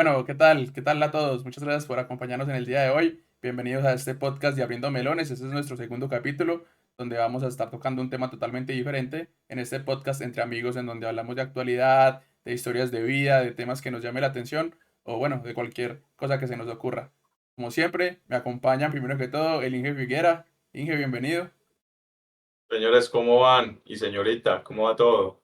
Bueno, ¿qué tal? ¿Qué tal a todos? Muchas gracias por acompañarnos en el día de hoy. Bienvenidos a este podcast de Abriendo Melones. Este es nuestro segundo capítulo, donde vamos a estar tocando un tema totalmente diferente en este podcast entre amigos, en donde hablamos de actualidad, de historias de vida, de temas que nos llame la atención o bueno, de cualquier cosa que se nos ocurra. Como siempre, me acompañan primero que todo el Inge Figuera. Inge, bienvenido. Señores, ¿cómo van? Y señorita, ¿cómo va todo?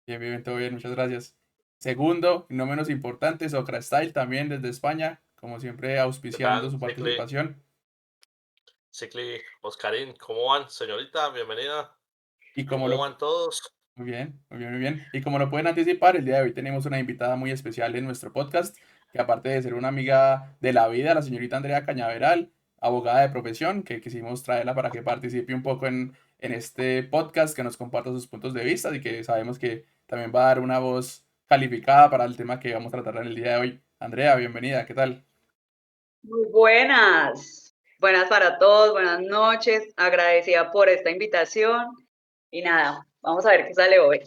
Bien, bien, todo bien, muchas gracias. Segundo, y no menos importante, Socra Style también desde España, como siempre ¿Qué auspiciando tal, su Cicli? participación. Cicli, Oscarín, ¿cómo van? Señorita, bienvenida. Y como ¿Cómo lo, van todos? muy bien, muy bien, muy bien. Y como lo pueden anticipar, el día de hoy tenemos una invitada muy especial en nuestro podcast, que aparte de ser una amiga de la vida, la señorita Andrea Cañaveral, abogada de profesión, que quisimos traerla para que participe un poco en este podcast, que nos comparta sus puntos de vista y que sabemos que también va a dar una voz calificada para el tema que vamos a tratar en el día de hoy. Andrea, bienvenida, ¿qué tal? Muy buenas, buenas para todos, buenas noches, agradecida por esta invitación y nada, vamos a ver qué sale hoy.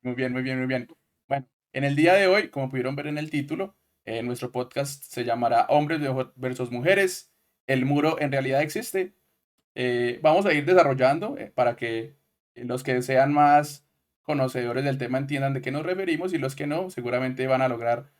Muy bien, muy bien, muy bien. Bueno, en el día de hoy, como pudieron ver en el título, nuestro podcast se llamará versus Mujeres. El muro en realidad existe. Vamos a ir desarrollando para que los que sean más conocedores del tema entiendan de qué nos referimos y los que no, seguramente van a lograr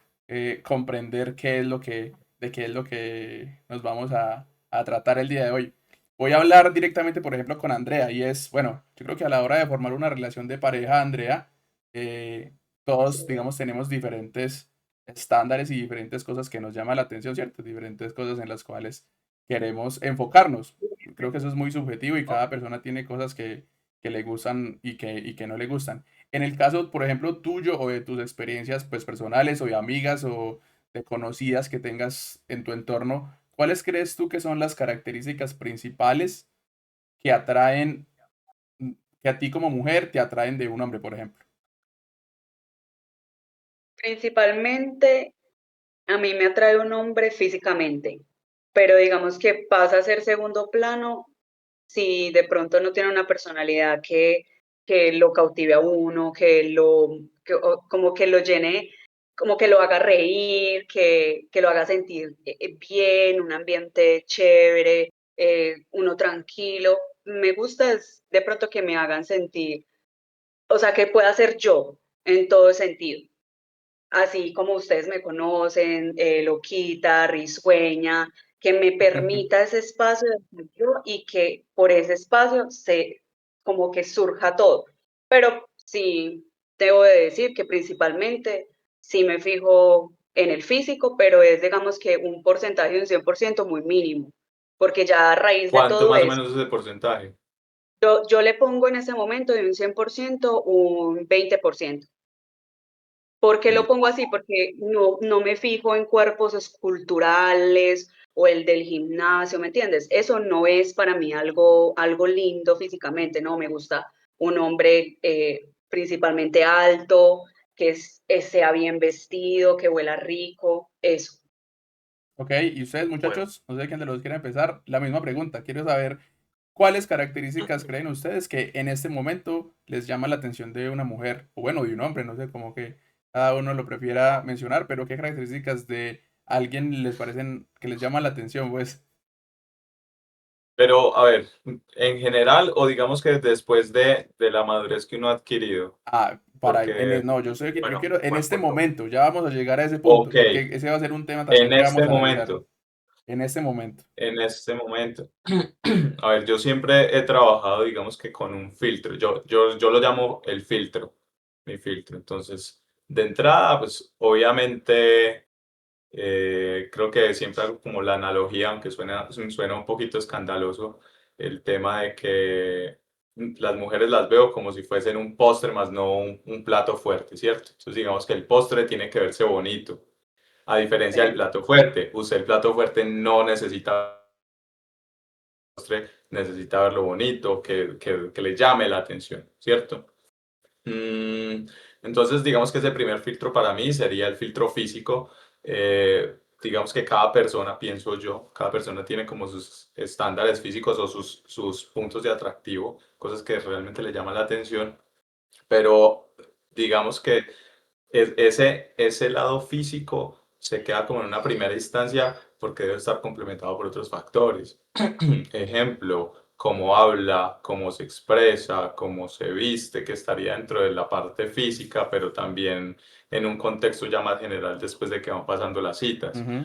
comprender qué es lo de qué es lo que nos vamos a tratar el día de hoy. Voy a hablar directamente, por ejemplo, con Andrea y es, bueno, yo creo que a la hora de formar una relación de pareja, Andrea, eh, todos, digamos, tenemos diferentes estándares y diferentes cosas que nos llaman la atención, ¿cierto? Diferentes cosas en las cuales queremos enfocarnos. Creo que eso es muy subjetivo y cada persona tiene cosas que le gustan y que no le gustan. En el caso, por ejemplo, tuyo o de tus experiencias pues, personales o de amigas o de conocidas que tengas en tu entorno, ¿cuáles crees tú que son las características principales que atraen, que a ti como mujer te atraen de un hombre, por ejemplo? Principalmente a mí me atrae un hombre físicamente, pero digamos que pasa a ser segundo plano si de pronto no tiene una personalidad que lo cautive a uno, como que lo llene, como que lo haga reír, que lo haga sentir bien, un ambiente chévere, uno tranquilo. Me gusta es de pronto que me hagan sentir, o sea, que pueda ser yo en todo sentido. Así como ustedes me conocen, loquita, risueña, que me permita ese espacio de ser yo y que por ese espacio se como que surja todo. Pero sí, debo de decir que principalmente sí me fijo en el físico, pero es digamos que un porcentaje de un 100% muy mínimo, porque ya a raíz de ¿Cuánto todo más o eso, menos es el porcentaje? yo le pongo en ese momento de un 100% un 20%. ¿Por qué lo Listo. pongo así? Porque no me fijo en cuerpos esculturales o el del gimnasio, ¿me entiendes? Eso no es para mí algo lindo físicamente, ¿no? Me gusta un hombre principalmente alto, sea bien vestido, que huela rico, eso. Ok, y ustedes Bueno, muchachos, no sé quién de los quiere empezar, la misma pregunta. Quiero saber cuáles características creen ustedes que en este momento les llama la atención de una mujer, o bueno, de un hombre, no sé, como que cada uno lo prefiera mencionar, pero qué características de alguien les parecen que les llaman la atención, pues. Pero, a ver, en general, o digamos que después de la madurez que uno ha adquirido, porque, No, yo sé que yo bueno, quiero en buen este punto. momento, ya vamos a llegar a ese punto, ok, porque ese va a ser un tema también en que este vamos a analizar momento, en este momento. en este momento, a ver, yo siempre he trabajado, digamos que con un filtro, yo lo llamo el filtro, mi filtro. Entonces, de entrada, pues obviamente creo que siempre hago como la analogía, aunque suena un poquito escandaloso, el tema de que las mujeres las veo como si fuesen un postre más no un plato fuerte, ¿cierto? Entonces digamos que el postre tiene que verse bonito, a diferencia del Sí. plato fuerte. Usted el plato fuerte no necesita postre, necesita verlo bonito, que le llame la atención, ¿cierto? Mm, entonces, digamos que ese primer filtro para mí sería el filtro físico. Digamos que cada persona, pienso yo, cada persona tiene como sus estándares físicos o sus puntos de atractivo, cosas que realmente le llaman la atención, pero digamos que ese lado físico se queda como en una primera instancia porque debe estar complementado por otros factores. Ejemplo, cómo habla, cómo se expresa, cómo se viste, que estaría dentro de la parte física, pero también en un contexto ya más general después de que van pasando las citas. Ujú.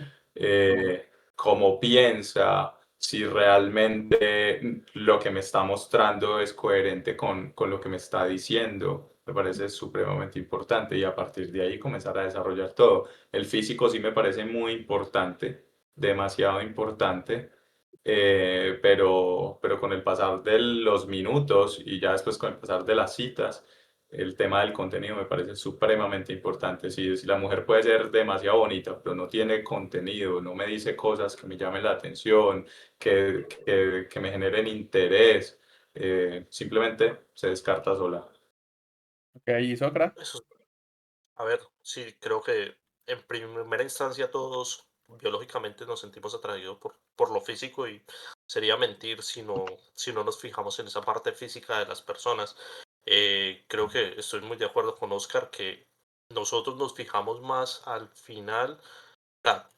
Cómo piensa, si realmente lo que me está mostrando es coherente con lo que me está diciendo. Me parece supremamente importante y a partir de ahí comenzar a desarrollar todo. El físico sí me parece muy importante, demasiado importante, pero con el pasar de los minutos y ya después con el pasar de las citas, el tema del contenido me parece supremamente importante. Si la mujer puede ser demasiado bonita, pero no tiene contenido, no me dice cosas que me llamen la atención, que me generen interés, simplemente se descarta sola. Ok, ¿y Socra? Eso, a ver, sí, creo que en primera instancia todos biológicamente nos sentimos atraídos por lo físico y sería mentir si no nos fijamos en esa parte física de las personas. Creo que estoy muy de acuerdo con Oscar que nosotros nos fijamos más al final. Sea,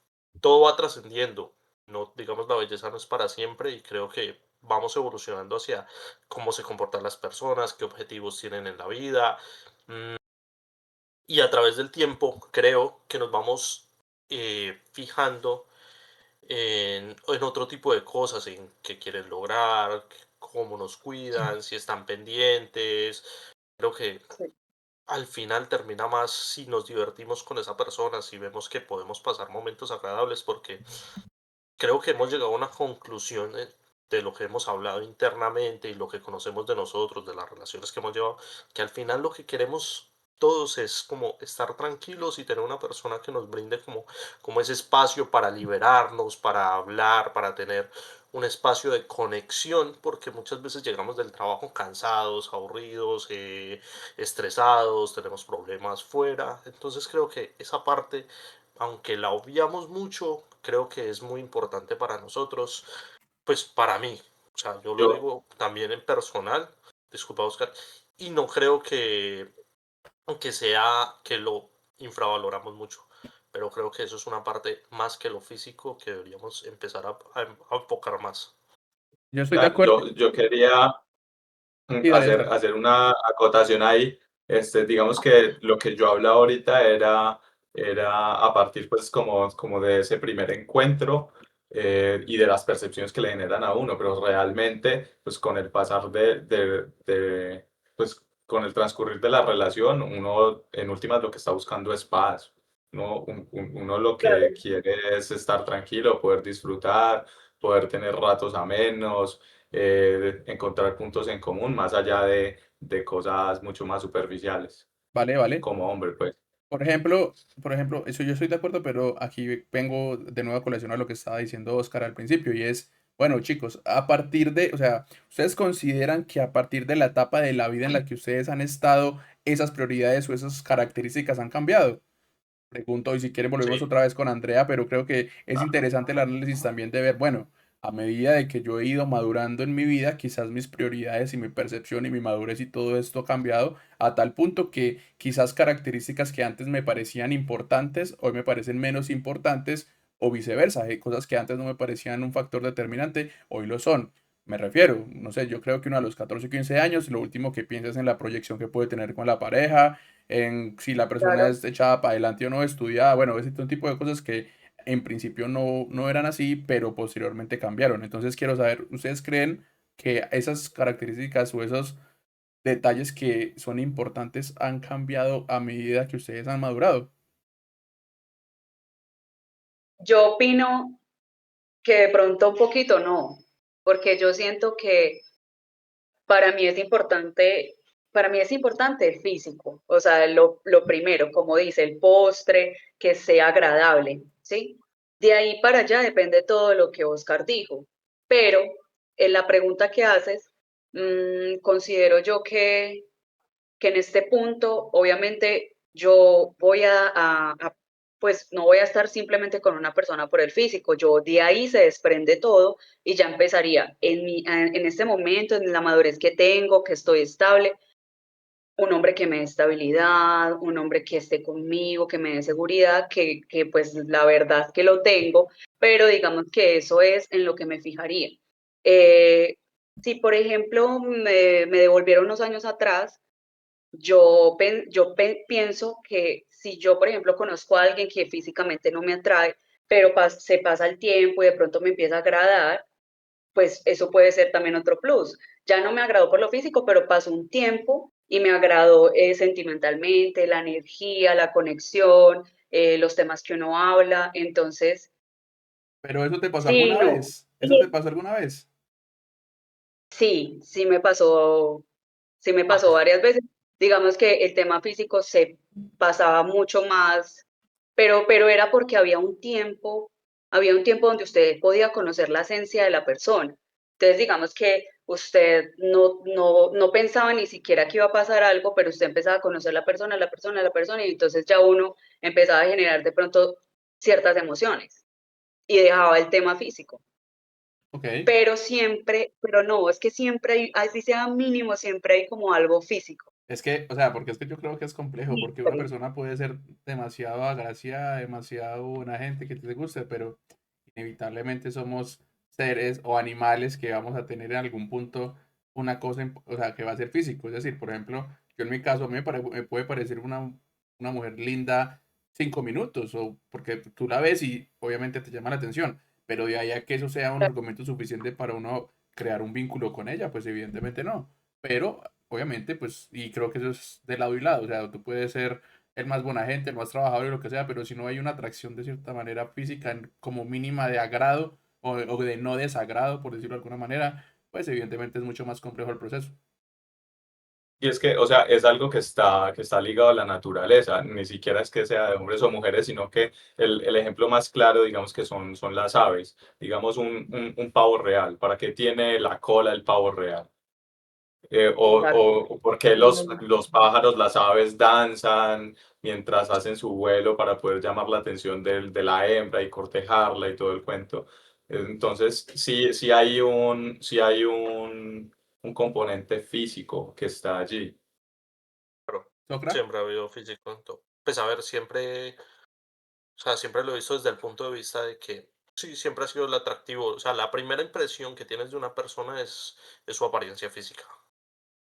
todo va trascendiendo, no, digamos, la belleza no es para siempre y creo que vamos evolucionando hacia cómo se comportan las personas, qué objetivos tienen en la vida, mm, y a través del tiempo creo que nos vamos fijando en otro tipo de cosas, en qué quieren lograr, cómo nos cuidan, si están pendientes. Creo que Sí, al final termina más si nos divertimos con esa persona, si vemos que podemos pasar momentos agradables, porque creo que hemos llegado a una conclusión de lo que hemos hablado internamente y lo que conocemos de nosotros, de las relaciones que hemos llevado, que al final lo que queremos todos es como estar tranquilos y tener una persona que nos brinde como ese espacio para liberarnos, para hablar, para tener un espacio de conexión, porque muchas veces llegamos del trabajo cansados, aburridos, estresados, tenemos problemas fuera. Entonces creo que esa parte, aunque la obviamos mucho, creo que es muy importante para nosotros, pues para mí, o sea, yo lo Yo, digo también en personal, disculpa Oscar, y no creo que sea que lo infravaloramos mucho, pero creo que eso es una parte más que lo físico que deberíamos empezar a enfocar más. Yo estoy de acuerdo. yo quería Sí, dale, dale. hacer una acotación ahí. Digamos que lo que yo hablaba ahorita era a partir pues como de ese primer encuentro y de las percepciones que le generan a uno, pero realmente pues con el pasar pues con el transcurrir de la relación, uno en últimas lo que está buscando es paz. Uno lo que claro. quiere es estar tranquilo, poder disfrutar, poder tener ratos amenos, encontrar puntos en común más allá de cosas mucho más superficiales, Vale, vale. como hombre, pues. Por ejemplo, eso yo estoy de acuerdo, pero aquí vengo de nuevo a colación a lo que estaba diciendo Oscar al principio, y es, bueno, chicos, a partir de, o sea, ¿ustedes consideran que a partir de la etapa de la vida en la que ustedes han estado, esas prioridades o esas características han cambiado? Pregunto, y si quieren volvemos Sí, otra vez con Andrea, pero creo que es interesante el análisis también de ver, bueno, a medida de que yo he ido madurando en mi vida, quizás mis prioridades y mi percepción y mi madurez y todo esto ha cambiado a tal punto que quizás características que antes me parecían importantes, hoy me parecen menos importantes o viceversa, cosas que antes no me parecían un factor determinante, hoy lo son. Me refiero, no sé, yo creo que uno a los 14 o 15 años, lo último que piensas es en la proyección que puede tener con la pareja, en si la persona Claro. es echada para adelante o no, estudiada, bueno, ese tipo de cosas que en principio no eran así, pero posteriormente cambiaron. Entonces quiero saber, ¿ustedes creen que esas características o esos detalles que son importantes han cambiado a medida que ustedes han madurado? Yo opino que de pronto un poquito no, porque yo siento que para mí es importante, para mí es importante el físico, o sea, lo primero, como dice, el postre, que sea agradable, ¿sí? De ahí para allá depende todo lo que Oscar dijo, pero en la pregunta que haces, considero yo que en este punto, obviamente, yo voy pues no voy a estar simplemente con una persona por el físico, yo de ahí se desprende todo y ya empezaría en este momento, en la madurez que tengo, que estoy estable, un hombre que me dé estabilidad, un hombre que esté conmigo, que me dé seguridad, que pues la verdad es que lo tengo, pero digamos que eso es en lo que me fijaría. Eh, si, por ejemplo, me devolvieron unos años atrás, pienso que si yo, por ejemplo, conozco a alguien que físicamente no me atrae, pero se pasa el tiempo y de pronto me empieza a agradar, pues eso puede ser también otro plus. Ya no me agradó por lo físico, pero pasó un tiempo y me agradó sentimentalmente, la energía, la conexión, los temas que uno habla. Entonces, Pero eso te pasó sí, alguna no. vez. ¿Eso te pasó alguna vez? Sí, sí me Ah, pasó varias veces. Digamos que el tema físico se pasaba mucho más, pero era porque había un tiempo donde usted podía conocer la esencia de la persona. Entonces, digamos que usted no pensaba ni siquiera que iba a pasar algo, pero usted empezaba a conocer la persona, y entonces ya uno empezaba a generar de pronto ciertas emociones y dejaba el tema físico. Ok. Pero no, es que siempre hay, así sea mínimo, siempre hay como algo físico. Es que, o sea, porque es que yo creo que es complejo, porque una Siempre. persona puede ser demasiado agraciada, demasiado buena gente que te guste, pero inevitablemente somos seres o animales que vamos a tener en algún punto una cosa, o sea, que va a ser físico. Es decir, por ejemplo, yo en mi caso, a mí me puede parecer una mujer linda 5 minutos, o porque tú la ves y obviamente te llama la atención, pero de ahí a que eso sea un argumento suficiente para uno crear un vínculo con ella, pues evidentemente no. Pero obviamente, pues, y creo que eso es de lado y lado, o sea, tú puedes ser el más buena gente, el más trabajador y lo que sea, pero si no hay una atracción de cierta manera física, como mínima de agrado o de no desagrado, por decirlo de alguna manera, pues evidentemente es mucho más complejo el proceso. Y es que, o sea, es algo que está ligado a la naturaleza, ni siquiera es que sea de hombres o mujeres, sino que el ejemplo más claro, digamos que son las aves, digamos un pavo real, ¿para qué tiene la cola el pavo real? Exacto. O por qué los pájaros, las aves danzan mientras hacen su vuelo para poder llamar la atención de la hembra y cortejarla y todo el cuento. Entonces, sí hay un componente físico que está allí. pero ¿Socra? siempre ha habido físico en todo. Pues a ver, siempre, o sea, siempre lo he visto desde el punto de vista de que sí, siempre ha sido el atractivo. O sea, la primera impresión que tienes de una persona es su apariencia física.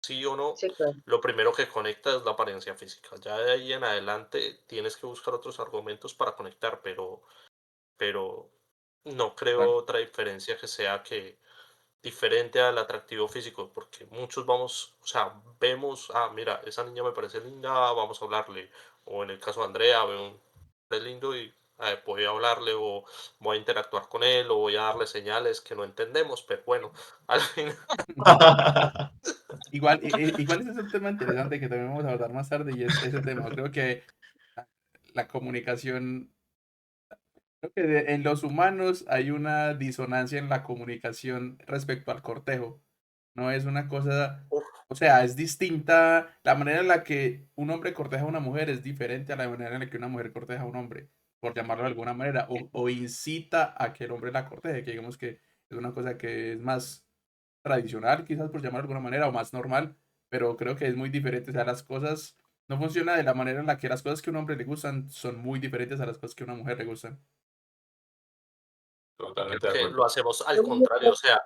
Sí o no, Sí, claro. lo primero que conecta es la apariencia física. Ya de ahí en adelante tienes que buscar otros argumentos para conectar, pero no creo Claro. otra diferencia que sea que diferente al atractivo físico, porque muchos vamos, o sea, vemos, ah, mira, esa niña me parece linda, vamos a hablarle, o en el caso de Andrea, veo un es lindo y voy a hablarle o voy a interactuar con él o voy a darle señales que no entendemos, pero bueno, al final, Igual ese es un tema interesante que también vamos a abordar más tarde y es ese tema. Creo que la comunicación. Creo que en los humanos hay una disonancia en la comunicación respecto al cortejo. No es una cosa, uf, o sea, es distinta. La manera en la que un hombre corteja a una mujer es diferente a la manera en la que una mujer corteja a un hombre, por llamarlo de alguna manera, o incita a que el hombre la corteje, que digamos que es una cosa que es más tradicional, quizás por llamarlo de alguna manera, o más normal, pero creo que es muy diferente. O sea, las cosas no funcionan de la manera en la que las cosas que a un hombre le gustan son muy diferentes a las cosas que a una mujer le gustan. creo Totalmente de que lo acuerdo. hacemos al contrario, o sea,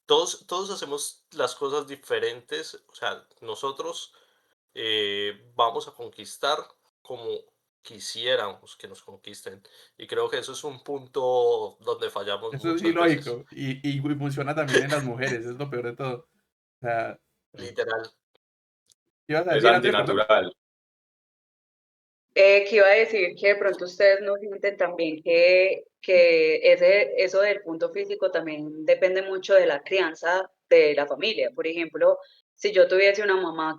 todos hacemos las cosas diferentes, o sea, nosotros vamos a conquistar como quisiéramos que nos conquisten. Y creo que eso es un punto donde fallamos Eso es muchas veces, ilógico y funciona también en las mujeres, es lo peor de todo. O sea, literal. ¿qué ibas a Es decir, Andrés? Perdón. antinatural. Que iba a decir que de pronto ustedes no sienten también que eso del punto físico también depende mucho de la crianza de la familia. Por ejemplo, si yo tuviese una mamá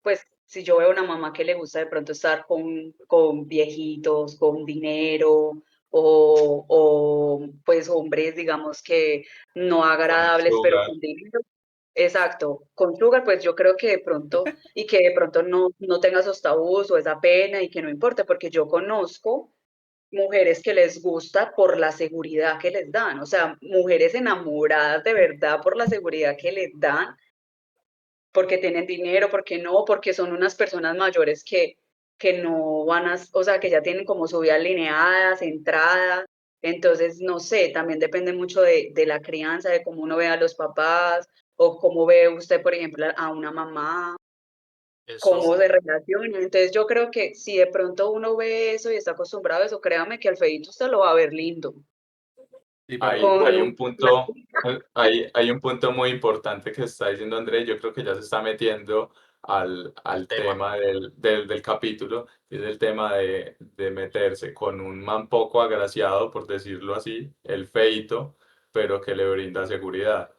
pues si yo veo una mamá que le gusta de pronto estar con viejitos, con dinero, o pues hombres, digamos que no Con agradables, pero sugar. con dinero. Exacto, con sugar, pues yo creo que de pronto, y que de pronto no tenga esos tabús o esa pena y que no importe, porque yo conozco mujeres que les gusta por la seguridad que les dan, o sea, mujeres enamoradas de verdad por la seguridad que les dan, porque tienen dinero, porque no, porque son unas personas mayores que no van a, o sea, que ya tienen como su vida alineada, centrada. Entonces, no sé, también depende mucho de la crianza, de cómo uno ve a los papás, o cómo ve usted, por ejemplo, a una mamá, cómo Eso, se relaciona. Entonces, yo creo que si de pronto uno ve eso y está acostumbrado a eso, créame que al feíto usted lo va a ver lindo. Sí, pero Hay un Con punto, hay un punto muy importante que está diciendo Andrés, yo creo que ya se está metiendo al al tema. tema del capítulo, y es el tema de meterse con un man poco agraciado, por decirlo así, el feito, pero que le brinda seguridad.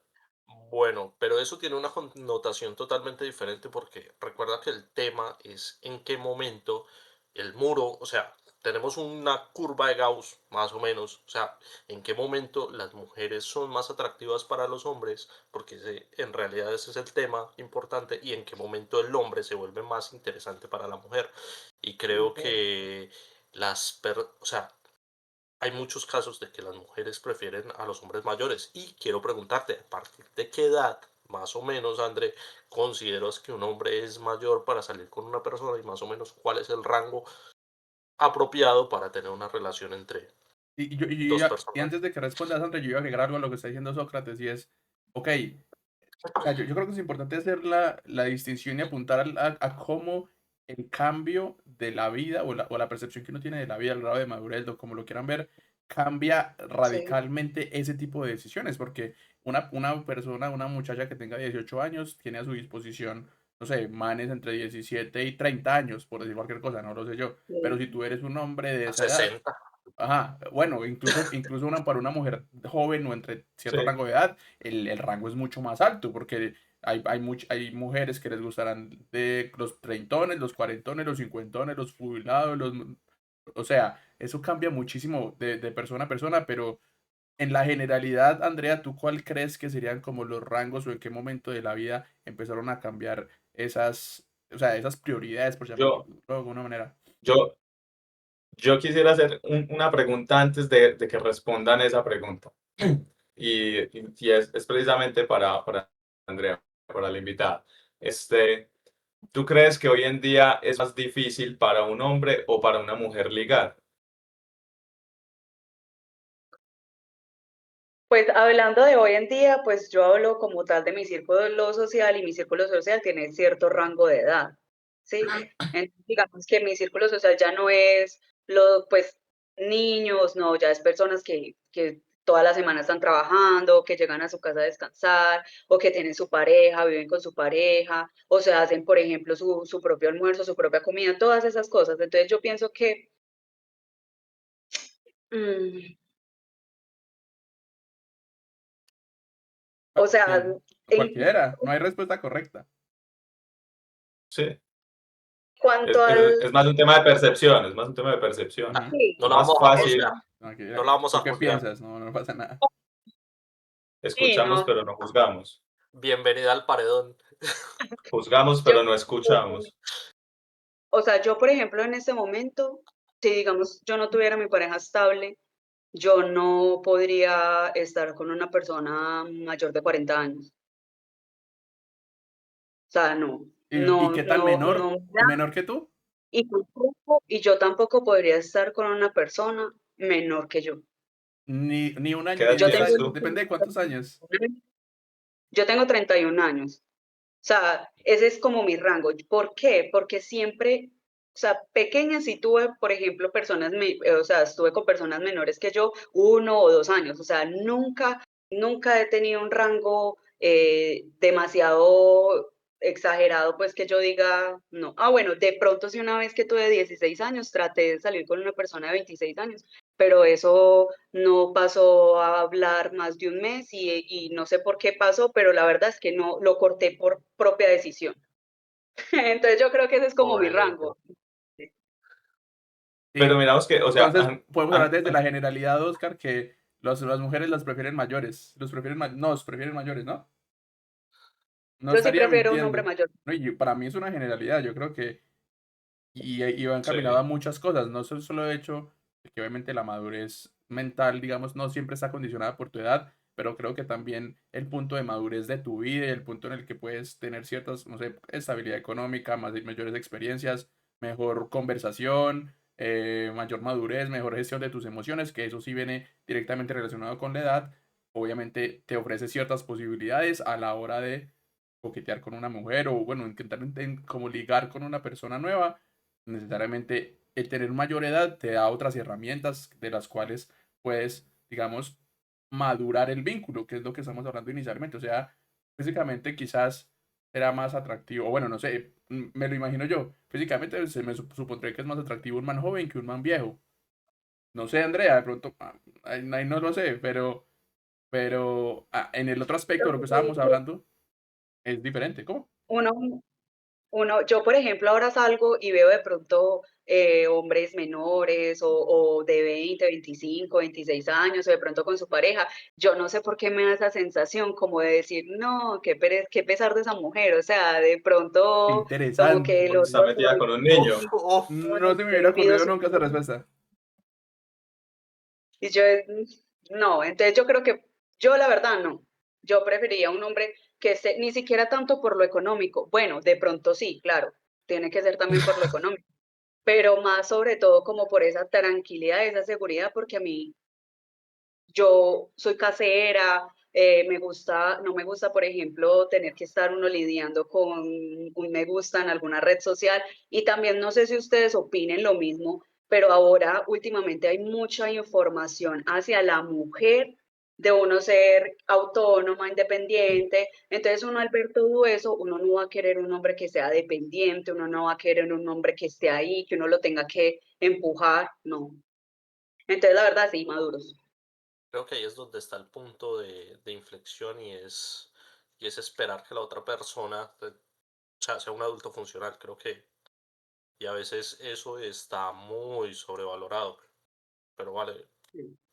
Bueno, pero eso tiene una connotación totalmente diferente porque recuerda que el tema es en qué momento el muro, o sea, tenemos una curva de Gauss más o menos, o sea, en qué momento las mujeres son más atractivas para los hombres, porque en realidad ese es el tema importante, y en qué momento el hombre se vuelve más interesante para la mujer. Y creo que o sea, hay muchos casos de que las mujeres prefieren a los hombres mayores. Y quiero preguntarte, ¿a partir de qué edad, más o menos, André, consideras que un hombre es mayor para salir con una persona y más o menos cuál es el rango apropiado para tener una relación entre dos y personas? antes de que respondas, André, yo iba a agregar algo a lo que está diciendo Sócrates y es, ok, o sea, yo creo que es importante hacer la distinción y apuntar a cómo el cambio de la vida o la percepción que uno tiene de la vida, el grado de madurez, o como lo quieran ver, cambia Sí, radicalmente ese tipo de decisiones, porque una persona, una muchacha que tenga 18 años, tiene a su disposición, no sé, manes entre 17 y 30 años, por decir cualquier cosa, no lo sé yo, pero sí, si tú eres un hombre de A esa edad, 60. ajá, bueno, incluso para una mujer joven o entre cierto Sí. rango de edad, el rango es mucho más alto, porque hay mujeres que les gustarán de los treintones, los cuarentones, los cincuentones, los jubilados, o sea, eso cambia muchísimo de persona a persona, pero en la generalidad, Andrea, ¿tú cuál crees que serían como los rangos o en qué momento de la vida empezaron a cambiar o sea, esas prioridades, por llamarlo Yo, de alguna manera? yo, yo quisiera hacer una pregunta antes de que respondan esa pregunta. Y es precisamente para Andrea, para la invitada. Este, ¿Tú crees que hoy en día es más difícil para un hombre o para una mujer ligar? Pues hablando de hoy en día, pues yo hablo como tal de mi círculo social y mi círculo social tiene cierto rango de edad, ¿sí? Entonces, digamos que mi círculo social ya no es pues niños, no, ya es personas que toda la semana están trabajando, que llegan a su casa a descansar, o que tienen su pareja, viven con su pareja, o se hacen, por ejemplo, su propio almuerzo, su propia comida, todas esas cosas. Entonces yo pienso que, mm, o sea, Sí, en cualquiera, no hay respuesta correcta. Sí, cuanto al... es más un tema de percepción, es más un tema de percepción. Ujú. Sí, No Es la más vamos a juzgar, fácil, no la vamos a ¿Tú qué juzgar. piensas? No, no pasa nada. sí, escuchamos no. pero no juzgamos. Bienvenida al paredón. Juzgamos Yo, pero no escuchamos. o sea, yo, por ejemplo, en este momento, si digamos yo no tuviera mi pareja estable, yo no podría estar con una persona mayor de 40 años. O sea, no, Y qué tal menor? no, ¿Menor que tú? y yo tampoco podría estar con una persona menor que yo. Ni un ¿Qué año, ni edad Yo 10 tengo, tienes años, tú? depende de cuántos años. yo tengo 31 años. O sea, ese es como mi rango. ¿Por qué? Porque siempre, o sea, pequeña sí tuve, por ejemplo, o sea, estuve con personas menores que yo, 1 o 2 años. O sea, nunca he tenido un rango demasiado exagerado, pues que yo diga, no. Ah, bueno, de pronto sí una vez que tuve 16 años, traté de salir con una persona de 26 años, pero eso no pasó a hablar más de un mes y no sé por qué pasó, pero la verdad es que no lo corté por propia decisión. Entonces yo creo que ese es como mi Bueno, rango. Pero Sí. miramos que, o sea, Entonces, podemos hablar desde la generalidad, Oscar, que las mujeres las prefieren mayores. Los prefieren mayores, ¿no? No Yo sí estaría prefiero un hombre mintiendo. mayor. No, y para mí es una generalidad. Yo creo que y va encaminado a sí, muchas cosas. No solo el hecho de que obviamente la madurez mental, digamos, no siempre está condicionada por tu edad, pero creo que también el punto de madurez de tu vida y el punto en el que puedes tener ciertas, no sé, estabilidad económica, mayores experiencias, mejor conversación, mayor madurez, mejor gestión de tus emociones, que eso sí viene directamente relacionado con la edad, obviamente te ofrece ciertas posibilidades a la hora de coquetear con una mujer o, bueno, intentar como ligar con una persona nueva. Necesariamente el tener mayor edad te da otras herramientas de las cuales puedes, digamos, madurar el vínculo, que es lo que estamos hablando inicialmente. O sea, físicamente quizás era más atractivo, o bueno, no sé, me lo imagino yo. Físicamente se me supondría que es más atractivo un man joven que un man viejo. No sé, Andrea, de pronto, ahí no lo sé, pero en el otro aspecto de Lo lo que que te estábamos digo, hablando es diferente. ¿Cómo? uno, yo por ejemplo ahora salgo y veo de pronto hombres menores o de 20, 25, 26 años o de pronto con su pareja. Yo no sé por qué me da esa sensación como de decir, no, qué pesar de esa mujer. O sea, de Qué pronto como que interesante. el Está otro metida con un Uf, niño. uf. No se me hubiera pido ocurrido su... nunca esa respuesta. Y yo, no, entonces yo creo que yo la verdad no. Yo preferiría un hombre que esté ni siquiera tanto por lo económico. Bueno, de pronto sí, claro, tiene que ser también por lo económico, pero más sobre todo como por esa tranquilidad, esa seguridad, porque a mí, yo soy casera, no me gusta, por ejemplo, tener que estar uno lidiando con un me gusta en alguna red social. Y también no sé si ustedes opinen lo mismo, pero ahora últimamente hay mucha información hacia la mujer de uno ser autónoma, independiente. Entonces uno al ver todo eso, uno no va a querer un hombre que sea dependiente, uno no va a querer un hombre que esté ahí, que uno lo tenga que empujar, no. Entonces la verdad sí, maduros. Creo que ahí es donde está el punto de inflexión y es esperar que la otra persona sea un adulto funcional. Creo que, y a veces eso está muy sobrevalorado, pero vale,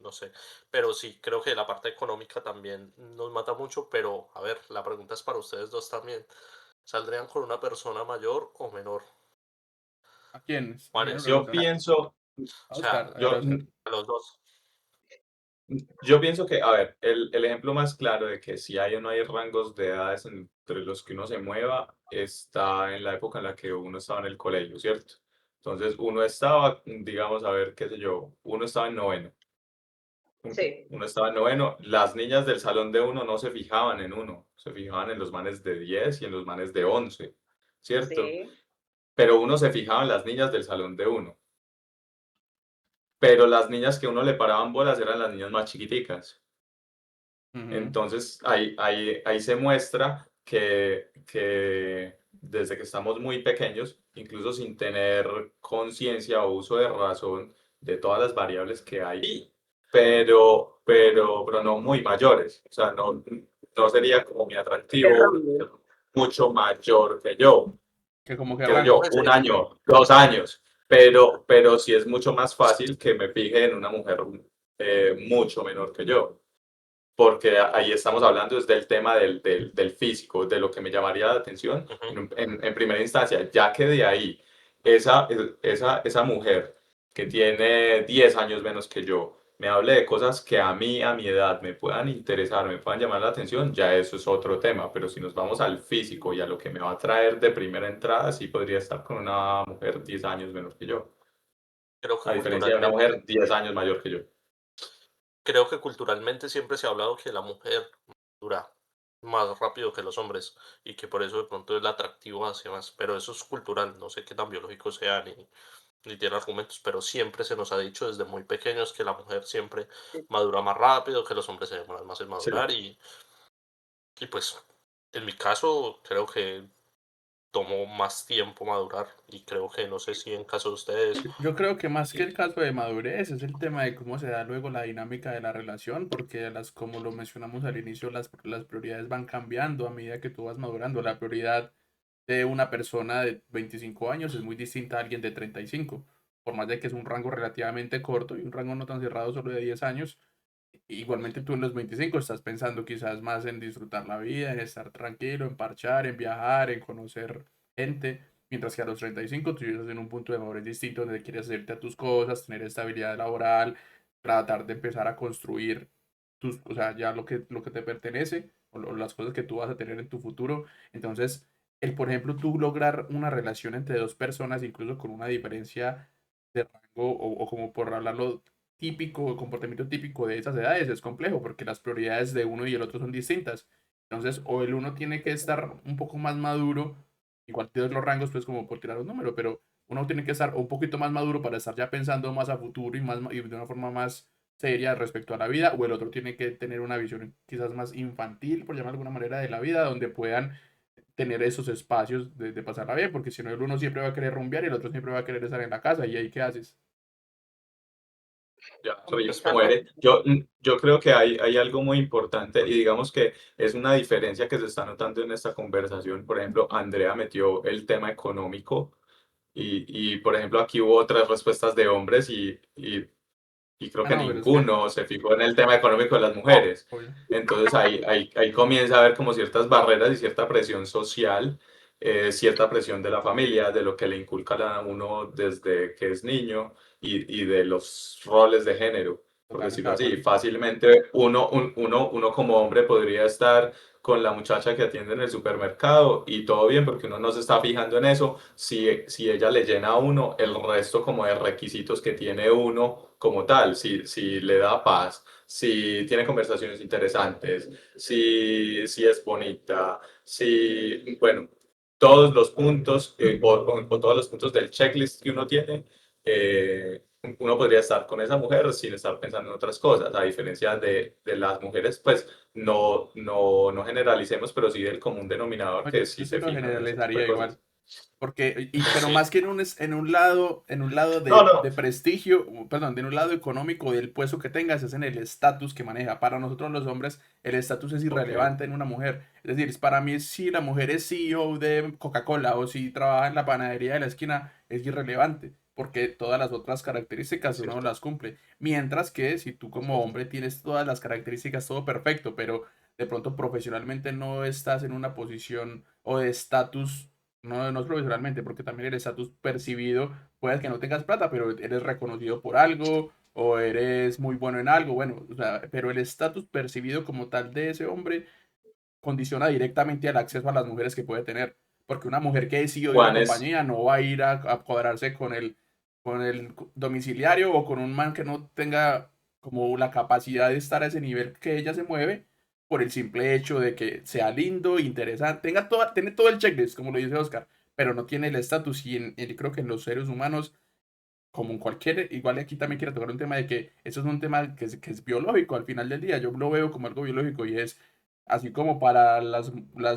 no sé. Pero sí, creo que la parte económica también nos mata mucho, pero a ver, la pregunta es para ustedes dos también. ¿Saldrían con una persona mayor o menor? ¿A quiénes? ¿A quién le Juanes, Yo preguntan? pienso, A o Oscar, sea, a ver, yo, Oscar. a los dos. yo pienso que, a ver, el ejemplo más claro de que si hay o no hay rangos de edades entre los que uno se mueva está en la época en la que uno estaba en el colegio, ¿cierto? Entonces uno estaba, digamos, a ver, qué sé yo, uno estaba en noveno. Sí, Uno estaba en noveno, las niñas del salón de uno no se fijaban en uno, se fijaban en los manes de 10 y en los manes de 11, ¿cierto? sí, Pero uno se fijaba en las niñas del salón de uno. Pero las niñas que uno le paraban bolas eran las niñas más chiquiticas. Ujú. Entonces ahí se muestra que desde que estamos muy pequeños, incluso sin tener conciencia o uso de razón de todas las variables que hay, pero no muy mayores. O sea, no sería como mi atractivo erróneo. mucho mayor que yo, Que como que qué sé yo, rango. Pues, un año, 2 años, pero sí es mucho más fácil que me fije en una mujer mucho menor que yo, porque ahí estamos hablando desde el tema del físico, de lo que me llamaría la atención ujú. en primera instancia, ya que de ahí esa mujer que tiene 10 años menos que yo, me hable de cosas que a mí, a mi edad, me puedan interesar, me puedan llamar la atención, ya eso es otro tema, pero si nos vamos al físico y a lo que me va a traer de primera entrada, sí podría estar con una mujer 10 años menos que yo, Creo que a diferencia de una culturalmente, mujer 10 años mayor que yo. creo que culturalmente siempre se ha hablado que la mujer dura más rápido que los hombres y que por eso de pronto es el atractivo hacia más. Pero eso es cultural, no sé qué tan biológico sea ni tiene argumentos, pero siempre se nos ha dicho desde muy pequeños que la mujer siempre madura más rápido, que los hombres se demoran más en Sí. madurar y pues en mi caso creo que tomó más tiempo madurar y creo que no sé si en caso de ustedes. Yo creo que más que el caso de madurez es el tema de cómo se da luego la dinámica de la relación, porque como lo mencionamos al inicio, las prioridades van cambiando a medida que tú vas madurando. La prioridad de una persona de 25 años es muy distinta a alguien de 35, por más de que es un rango relativamente corto y un rango no tan cerrado solo de 10 años. Igualmente tú en los 25 estás pensando quizás más en disfrutar la vida, en estar tranquilo, en parchar, en viajar, en conocer gente, mientras que a los 35 tú ya estás en un punto de madurez distinto donde quieres hacerte a tus cosas, tener estabilidad laboral, tratar de empezar a construir o sea, ya lo que te pertenece o las cosas que tú vas a tener en tu futuro. Entonces, por ejemplo, tú lograr una relación entre dos personas, incluso con una diferencia de rango o como por hablarlo típico, comportamiento típico de esas edades, es complejo porque las prioridades de uno y el otro son distintas. Entonces, o el uno tiene que estar un poco más maduro, igual tienes los rangos, pues como por tirar un número, pero uno tiene que estar un poquito más maduro para estar ya pensando más a futuro y de una forma más seria respecto a la vida, o el otro tiene que tener una visión quizás más infantil, por llamar de alguna manera, de la vida, donde puedan tener esos espacios de pasarla bien, porque si no, el uno siempre va a querer rumbear y el otro siempre va a querer estar en la casa, y ahí qué haces. Ya, Es verdad. muere. Yo creo que hay algo muy importante y digamos que es una diferencia que se está notando en esta conversación. Por ejemplo, Andrea metió el tema económico y por ejemplo, aquí hubo otras respuestas de hombres y creo Ah, que no, pero es que, ninguno se fijó en el tema económico de las mujeres. obvio. Entonces ahí comienza a haber como ciertas barreras y cierta presión social, cierta presión de la familia, de lo que le inculcan a uno desde que es niño y de los roles de género, por Totalmente decirlo de así. acuerdo. Fácilmente uno como hombre podría estar con la muchacha que atiende en el supermercado y todo bien porque uno no se está fijando en eso, si ella le llena a uno el resto como de requisitos que tiene uno como tal, si le da paz, si tiene conversaciones interesantes, si es bonita, si, bueno, todos los puntos o todos los puntos del checklist que uno tiene, uno podría estar con esa mujer sin estar pensando en otras cosas, a diferencia de las mujeres, pues no generalicemos, pero sí del común denominador No, que yo sí sí se lo fijan en ese tipo generalizaría de igual. cosas. Porque, pero Sí, más que en un lado No, no, de prestigio, perdón, en un lado económico del puesto que tengas, es en el estatus que maneja. Para nosotros los hombres, el estatus es ok, irrelevante en una mujer. Es decir, para mí, si la mujer es CEO de Coca-Cola o si trabaja en la panadería de la esquina, es irrelevante, porque todas las otras características es uno cierto, las cumple. Mientras que si tú es como cierto. hombre tienes todas las características, todo perfecto, pero de pronto profesionalmente no estás en una posición o de estatus no es profesionalmente, porque también el estatus percibido, puede que no tengas plata, pero eres reconocido por algo o eres muy bueno en algo, bueno, o sea, pero el estatus percibido como tal de ese hombre condiciona directamente al acceso a las mujeres que puede tener, porque una mujer que es CEO de una Juanes, compañía no va a ir a cuadrarse con el domiciliario o con un man que no tenga como la capacidad de estar a ese nivel que ella se mueve por el simple hecho de que sea lindo, interesante, tiene todo el checklist, como lo dice Oscar, pero no tiene el estatus y creo que en los seres humanos, como en cualquier, igual aquí también quiero tocar un tema de que eso es un tema que es biológico al final del día, yo lo veo como algo biológico y es así como para las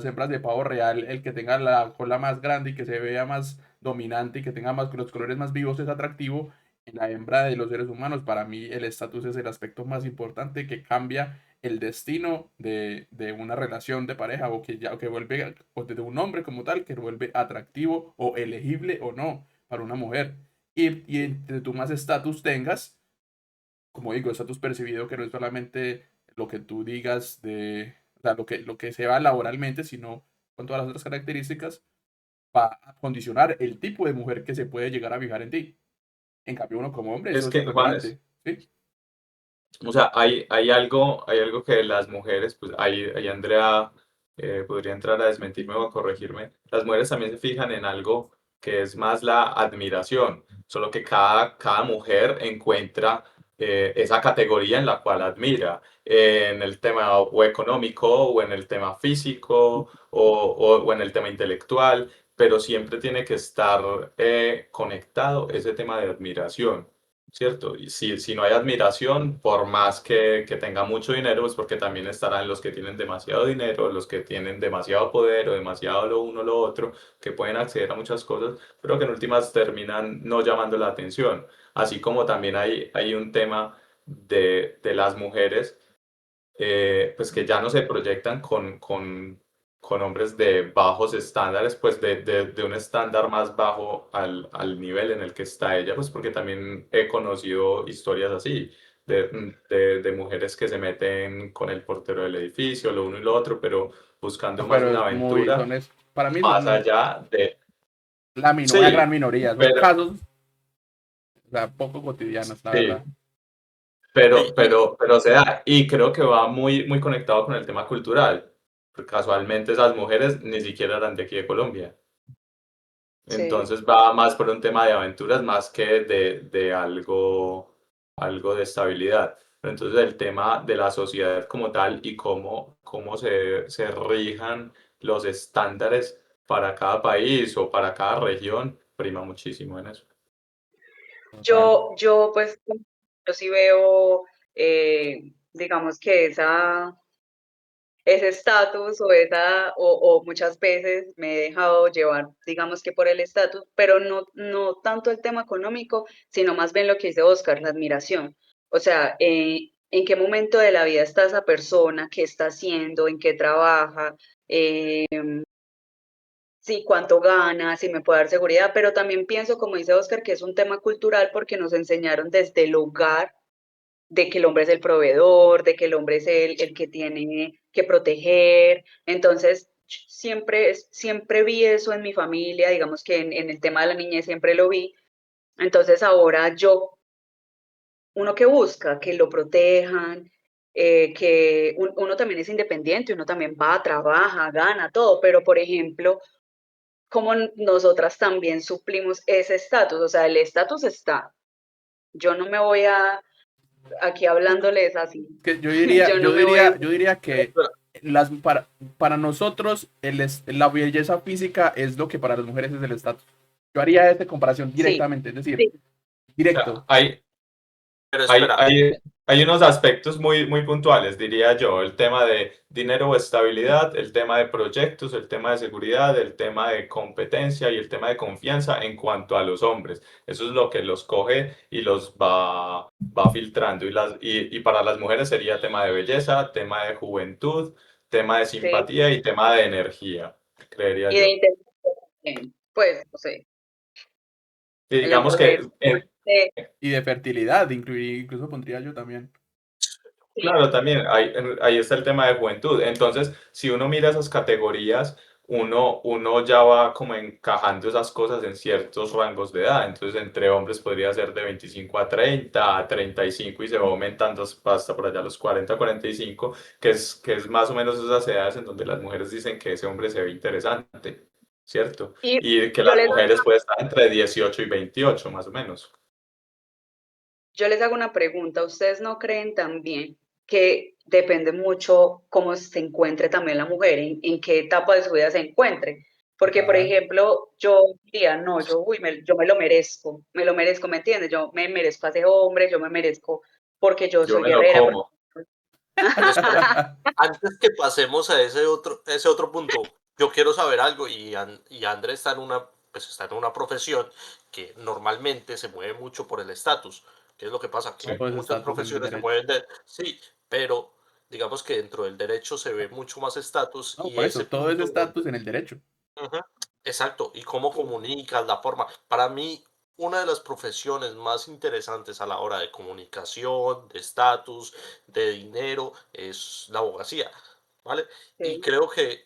hembras de pavo real, el que tenga la cola más grande y que se vea más dominante y que tenga más, los colores más vivos es atractivo. En la hembra de los seres humanos, para mí el estatus es el aspecto más importante que cambia el destino de una relación de pareja o que vuelve, o de un hombre como tal, que vuelve atractivo o elegible o no para una mujer. Y entre tú más estatus tengas, como digo, estatus percibido que no es solamente lo que tú digas o sea, lo que se va laboralmente, sino con todas las otras características, va a condicionar el tipo de mujer que se puede llegar a fijar en ti. En cambio, uno como hombre, eso es es que Juanes, irrelevante, ¿sí? o sea, hay algo que las mujeres, pues ahí Andrea podría entrar a desmentirme o a corregirme. Las mujeres también se fijan en algo que es más la admiración, solo que cada mujer encuentra esa categoría en la cual admira, en el tema o económico o en el tema físico o en el tema intelectual, pero siempre tiene que estar conectado ese tema de admiración. ¿Cierto? Y si no hay admiración, por más que tenga mucho dinero, pues porque también estarán los que tienen demasiado dinero, los que tienen demasiado poder o demasiado lo uno lo otro, que pueden acceder a muchas cosas, pero que en últimas terminan no llamando la atención. Así como también hay un tema de las mujeres pues que ya no se proyectan con hombres de bajos estándares, pues de un estándar más bajo al nivel en el que está ella, pues porque también he conocido historias así, de mujeres que se meten con el portero del edificio, lo uno y lo otro, pero buscando No, más pero una es muy, aventura para mí más son allá de... una gran Sí, minoría, son pero casos, o sea, poco cotidianos, la sí. verdad. pero se da. Y creo que va muy conectado con el tema cultural. Porque casualmente esas mujeres ni siquiera eran de aquí de Colombia. Sí. Entonces va más por un tema de aventuras más que de algo de estabilidad. Pero entonces el tema de la sociedad como tal y cómo se rijan los estándares para cada país o para cada región, prima muchísimo en eso. Total. Pues, yo sí veo, digamos que ese estatus o muchas veces me he dejado llevar, digamos que por el estatus, pero no tanto el tema económico, sino más bien lo que dice Oscar, la admiración. O sea, en qué momento de la vida está esa persona, qué está haciendo, en qué trabaja, sí, cuánto gana, si me puede dar seguridad, pero también pienso, como dice Oscar, que es un tema cultural porque nos enseñaron desde el hogar de que el hombre es el proveedor, de que el hombre es el que tiene que proteger. Entonces, siempre vi eso en mi familia, digamos que en el tema de la niñez siempre lo vi. Entonces, ahora uno que busca, que lo protejan, que uno también es independiente, uno también va, trabaja, gana, todo, pero por ejemplo, como nosotras también suplimos ese estatus, o sea, el estatus está. Yo no me voy aquí hablándoles así. Que yo diría, Yo no yo me voy a... diría, yo diría que para nosotros la belleza física es lo que para las mujeres es el estatus. Yo haría esta comparación Sí, directamente, es decir, sí, O sea, directo. Pero Hay, espera, hay, hay unos aspectos muy puntuales, diría yo, el tema de dinero o estabilidad, el tema de proyectos, el tema de seguridad, el tema de competencia y el tema de confianza en cuanto a los hombres. Eso es lo que los coge y los va filtrando. Y para las mujeres sería tema de belleza, tema de juventud, tema de sí. simpatía y tema de energía, creería Y de yo. inteligencia también. Pues, no sé, Y el digamos que empoderamiento. de- Y de fertilidad, incluso pondría yo también. Sí, claro, también ahí está el tema de juventud. Entonces, si uno mira esas categorías, uno ya va como encajando esas cosas en ciertos rangos de edad. Entonces, entre hombres podría ser de 25 a 35 y se va aumentando hasta por allá los 40, 45, que es más o menos esas edades en donde las mujeres dicen que ese hombre se ve interesante, ¿cierto? y Y que yo las les, mujeres pueden estar entre 18 y 28, más o menos. yo les hago una pregunta. ¿Ustedes no creen también que depende mucho cómo se encuentre también la mujer, en qué etapa de su vida se encuentre? Porque, por Total. ejemplo, yo diría, no, yo me lo merezco, ¿me entiendes? Yo me merezco a ese hombre, yo me merezco porque yo Yo soy me lo guerrera. como. pero espera. Antes que pasemos a ese otro punto, yo quiero saber algo y André está en una profesión que normalmente se mueve mucho por el estatus. ¿Qué es lo que pasa? Que Todo ese muchas estatus en el profesiones se derecho. mueven sí, pero digamos que dentro del derecho se ve mucho más estatus No, y por eso, ese todo ese punto estatus donde... en el derecho. Ujú, exacto, y cómo comunicas, la forma. Para mí, una de las profesiones más interesantes a la hora de comunicación, de estatus, de dinero, es la abogacía, ¿vale? Y Sí. creo que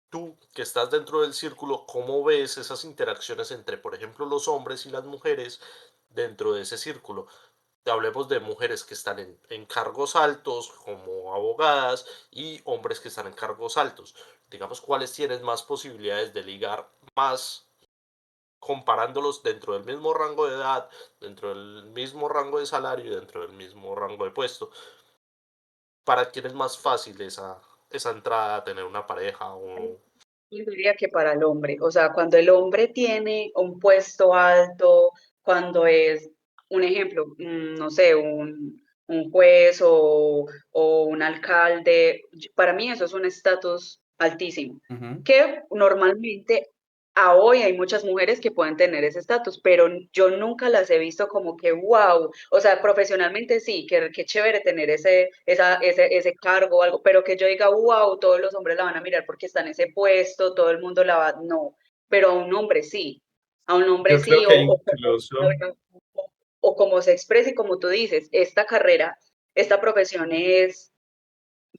tú, que estás dentro del círculo, ¿cómo ves esas interacciones entre, por ejemplo, los hombres y las mujeres dentro de ese círculo? Hablemos de mujeres que están en cargos altos como abogadas y hombres que están en cargos altos. Digamos, ¿cuáles tienen más posibilidades de ligar más comparándolos dentro del mismo rango de edad, dentro del mismo rango de salario y dentro del mismo rango de puesto? ¿Para quién es más fácil esa entrada a tener una pareja o... Yo diría que para el hombre, o sea, cuando el hombre tiene un puesto alto, cuando es, un ejemplo, no sé, un juez o un alcalde, para mí eso es un estatus altísimo, Ujú. que normalmente a hoy hay muchas mujeres que pueden tener ese estatus, pero yo nunca las he visto como que, wow, o sea, profesionalmente sí, que chévere tener ese cargo o algo, pero que yo diga, wow, todos los hombres la van a mirar porque está en ese puesto, todo el mundo la va, no, pero a un hombre sí, a un hombre Yo creo sí, que incluso... o como se expresa y como tú dices, esta carrera, esta profesión es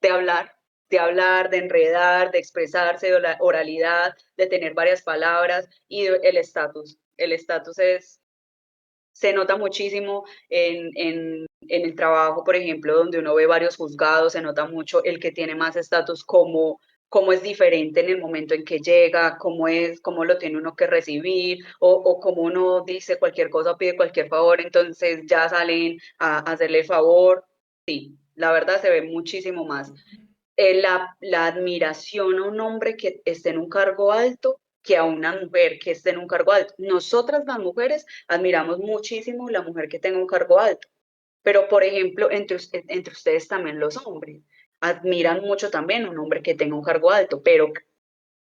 de hablar, de enredar, de expresarse, de la oralidad, de tener varias palabras y el estatus. El estatus es se nota muchísimo en el trabajo, por ejemplo, donde uno ve varios juzgados, se nota mucho el que tiene más estatus, cómo es diferente en el momento en que llega, cómo lo tiene uno que recibir, o cómo uno dice cualquier cosa, pide cualquier favor, entonces ya salen a hacerle el favor. Sí, la verdad se ve muchísimo más la admiración a un hombre que esté en un cargo alto que a una mujer que esté en un cargo alto. Nosotras las mujeres admiramos muchísimo la mujer que tenga un cargo alto, pero por ejemplo, entre ustedes también los hombres admiran mucho también a un hombre que tenga un cargo alto, pero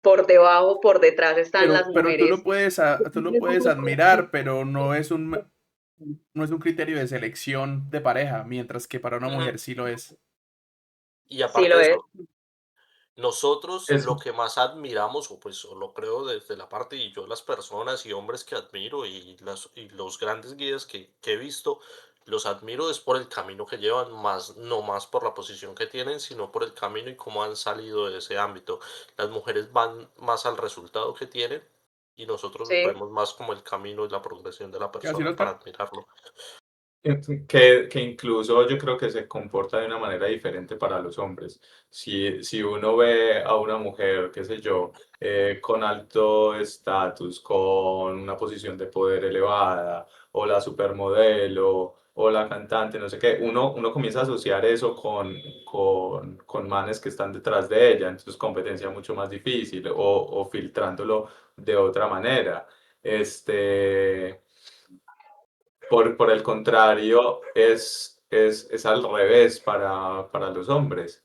por debajo, por detrás están las Pero mujeres. tú lo puedes admirar, pero no es un criterio de selección de pareja, mientras que para una Mm, mujer sí lo es. Y Sí aparte lo de es. eso, nosotros Es, lo que más admiramos, o pues o lo creo desde la parte y yo las personas y hombres que admiro y los grandes guías que he visto, los admiro es por el camino que llevan, más, no más por la posición que tienen, sino por el camino y cómo han salido de ese ámbito. Las mujeres van más al resultado que tienen y nosotros Sí, vemos más como el camino y la progresión de la ¿Qué va a decir persona para Oscar? admirarlo. que incluso yo creo que se comporta de una manera diferente para los hombres. Si uno ve a una mujer, qué sé yo, con alto estatus, con una posición de poder elevada, o la supermodelo, o la cantante, no sé qué, uno comienza a asociar eso con manes que están detrás de ella, entonces competencia mucho más difícil, o filtrándolo de otra manera. Este. Por el contrario, es al revés para los hombres.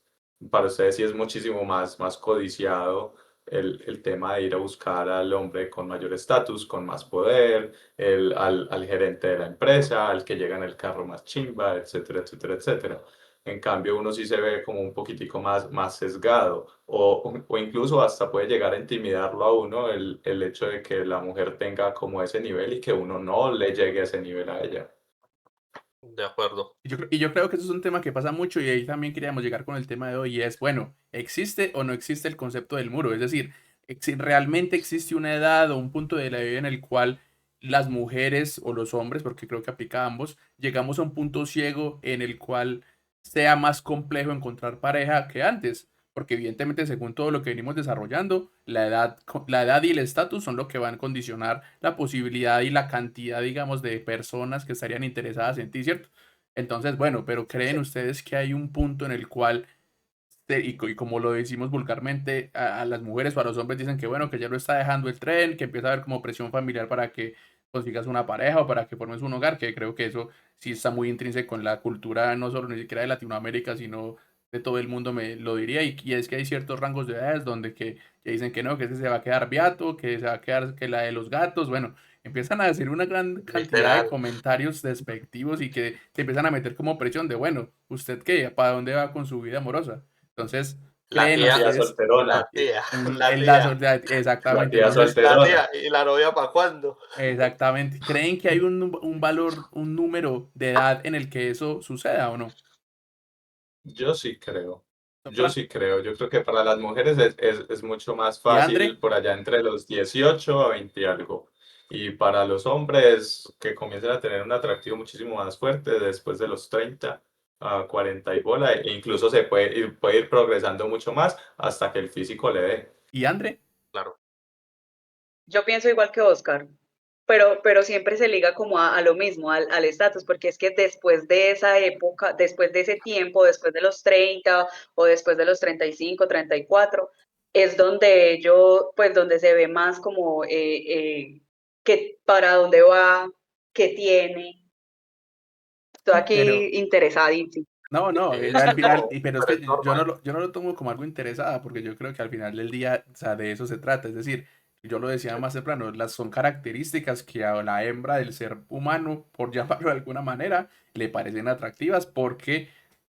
Para ustedes sí es muchísimo más codiciado el tema de ir a buscar al hombre con mayor estatus, con más poder, al gerente de la empresa, al que llega en el carro más chimba, etcétera, etcétera, etcétera. En cambio, uno sí se ve como un poquitico más sesgado o incluso hasta puede llegar a intimidarlo a uno el hecho de que la mujer tenga como ese nivel y que uno no le llegue a ese nivel a ella. De acuerdo. Y yo creo que eso es un tema que pasa mucho y ahí también queríamos llegar con el tema de hoy y es, bueno, ¿existe o no existe el concepto del muro? Es decir, ¿realmente existe una edad o un punto de la vida en el cual las mujeres o los hombres, porque creo que aplica a ambos, llegamos a un punto ciego en el cual sea más complejo encontrar pareja que antes? Porque evidentemente, según todo lo que venimos desarrollando, la edad y el estatus son lo que van a condicionar la posibilidad y la cantidad, digamos, de personas que estarían interesadas en ti, ¿cierto? Entonces, bueno, pero ¿creen Sí. ustedes que hay un punto en el cual, y como lo decimos vulgarmente, a las mujeres o a los hombres dicen que bueno, que ya lo está dejando el tren, que empieza a haber como presión familiar para que consigas una pareja o para que formes un hogar, que creo que eso sí está muy intrínseco en la cultura, no solo ni siquiera de Latinoamérica, sino de todo el mundo me lo diría, y es que hay ciertos rangos de edades donde que dicen que no, que ese se va a quedar beato, que se va a quedar que la de los gatos, bueno, empiezan a decir una gran cantidad de Literal. comentarios despectivos y que te empiezan a meter como presión de, bueno, ¿usted qué? ¿Para dónde va con su vida amorosa? Entonces, La ¿creen La tía, tía ustedes solterona, la tía, la en la tía, soledad? la Exactamente. tía Entonces, la solterona. tía. ¿Y la novia para cuándo? exactamente. ¿Creen que hay un valor, un número de edad en el que eso suceda o no? Yo sí creo. Yo Sopra. sí creo. Yo creo que para las mujeres es mucho más ¿Y fácil André? por allá entre los 18 a 20 y algo. Y para los hombres que comiencen a tener un atractivo muchísimo más fuerte después de los 30 a 40 y bola, e incluso puede ir progresando mucho más hasta que el físico le dé. ¿Y André? Claro. yo pienso igual que Oscar. Pero siempre se liga como a lo mismo, al estatus, porque es que después de esa época, después de ese tiempo, después de los 30 o después de los 35, 34, es donde pues donde se ve más como que para dónde va, qué tiene. Estoy Pero, aquí interesadísimo. no, al Sí, final, no, pero es pero es que normal. yo no lo tomo como algo interesada, porque yo creo que al final del día, o sea, de eso se trata. Es decir, yo lo decía Sí. más temprano, son características que a la hembra del ser humano, por llamarlo de alguna manera, le parecen atractivas porque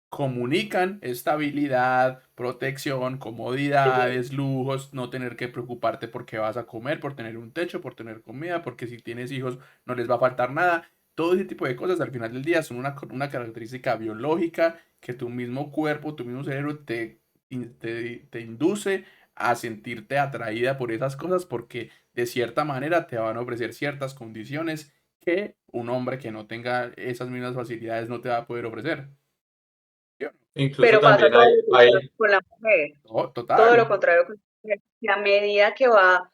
comunican estabilidad, protección, comodidades, lujos, no tener que preocuparte por qué vas a comer, por tener un techo, por tener comida, porque si tienes hijos no les va a faltar nada. Todo ese tipo de cosas al final del día son una característica biológica que tu mismo cuerpo, tu mismo cerebro te induce a sentirte atraída por esas cosas porque de cierta manera te van a ofrecer ciertas condiciones que un hombre que no tenga esas mismas facilidades no te va a poder ofrecer. ¿Sí o no? Incluso Pero pasa también todo lo contrario con la mujer. No, Todo lo total. contrario con la mujer. Que a medida que va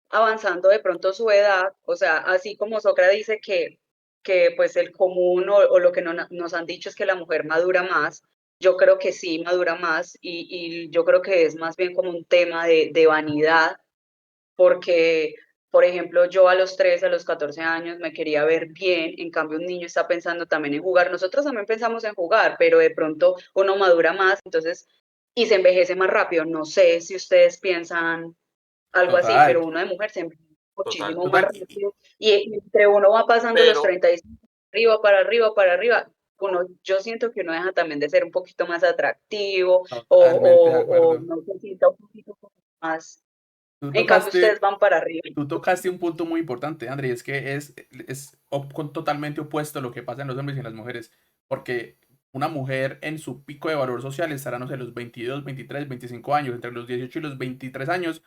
avanzando de pronto su edad, o sea, así como Socra dice que pues el común o lo que nos han dicho es que la mujer madura más, yo creo que sí madura más y yo creo que es más bien como un tema de vanidad, porque, por ejemplo, yo a los 13, a los 14 años me quería ver bien, en cambio un niño está pensando también en jugar, nosotros también pensamos en jugar, pero de pronto uno madura más, entonces, y se envejece más rápido, no sé si ustedes piensan algo así, Total. pero uno de mujer se envejece Total. muchísimo más Total. rápido y entre uno va pasando los Pero, 35, arriba, para arriba, para arriba, uno, yo siento que uno deja también de ser un poquito más atractivo Totalmente de o acuerdo. no se sienta un poquito más, Tú en cambio ustedes tocaste, van para arriba. tú tocaste un punto muy importante, André, y es que totalmente opuesto a lo que pasa en los hombres y en las mujeres, porque una mujer en su pico de valor social estará, no sé, los 22, 23, 25 años, entre los 18 y los 23 años,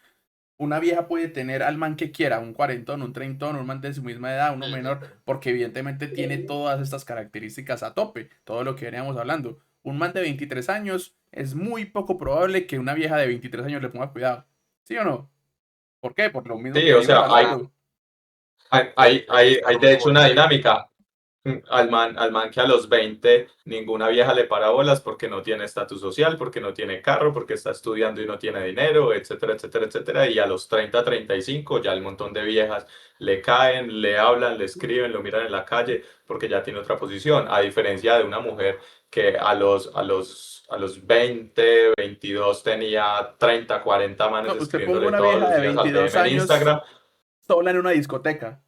una vieja puede tener al man que quiera, un cuarentón, un treintón, un man de su misma edad, uno menor, porque evidentemente tiene todas estas características a tope, todo lo que veníamos hablando. Un man de 23 años es muy poco probable que una vieja de 23 años le ponga cuidado. ¿Sí o no? ¿Por qué? Por lo mismo sí, que o venimos sea, claro, hablando. hay de hecho como una dice, dinámica. Al man que a los 20 ninguna vieja le para bolas porque no tiene estatus social, porque no tiene carro, porque está estudiando y no tiene dinero, etcétera, etcétera, etcétera. Y a los 30, 35 ya el montón de viejas le caen, le hablan, le escriben, lo miran en la calle porque ya tiene otra posición. A diferencia de una mujer que a los 20, 22 tenía 30, 40 manes No, usted ponga escribiéndole una todos vieja los de días al 22 DM en años Instagram, sola en una discoteca.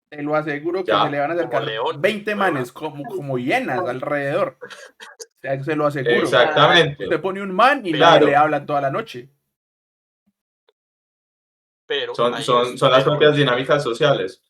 Te lo aseguro que se le ya. van a como acercar león, 20 ¿verdad? manes como hienas alrededor. O sea, se lo aseguro. Exactamente. Usted pone un man y nadie le Pero, Claro. habla toda la noche. pero Son, hay son, es, son las pero propias hay, dinámicas sociales.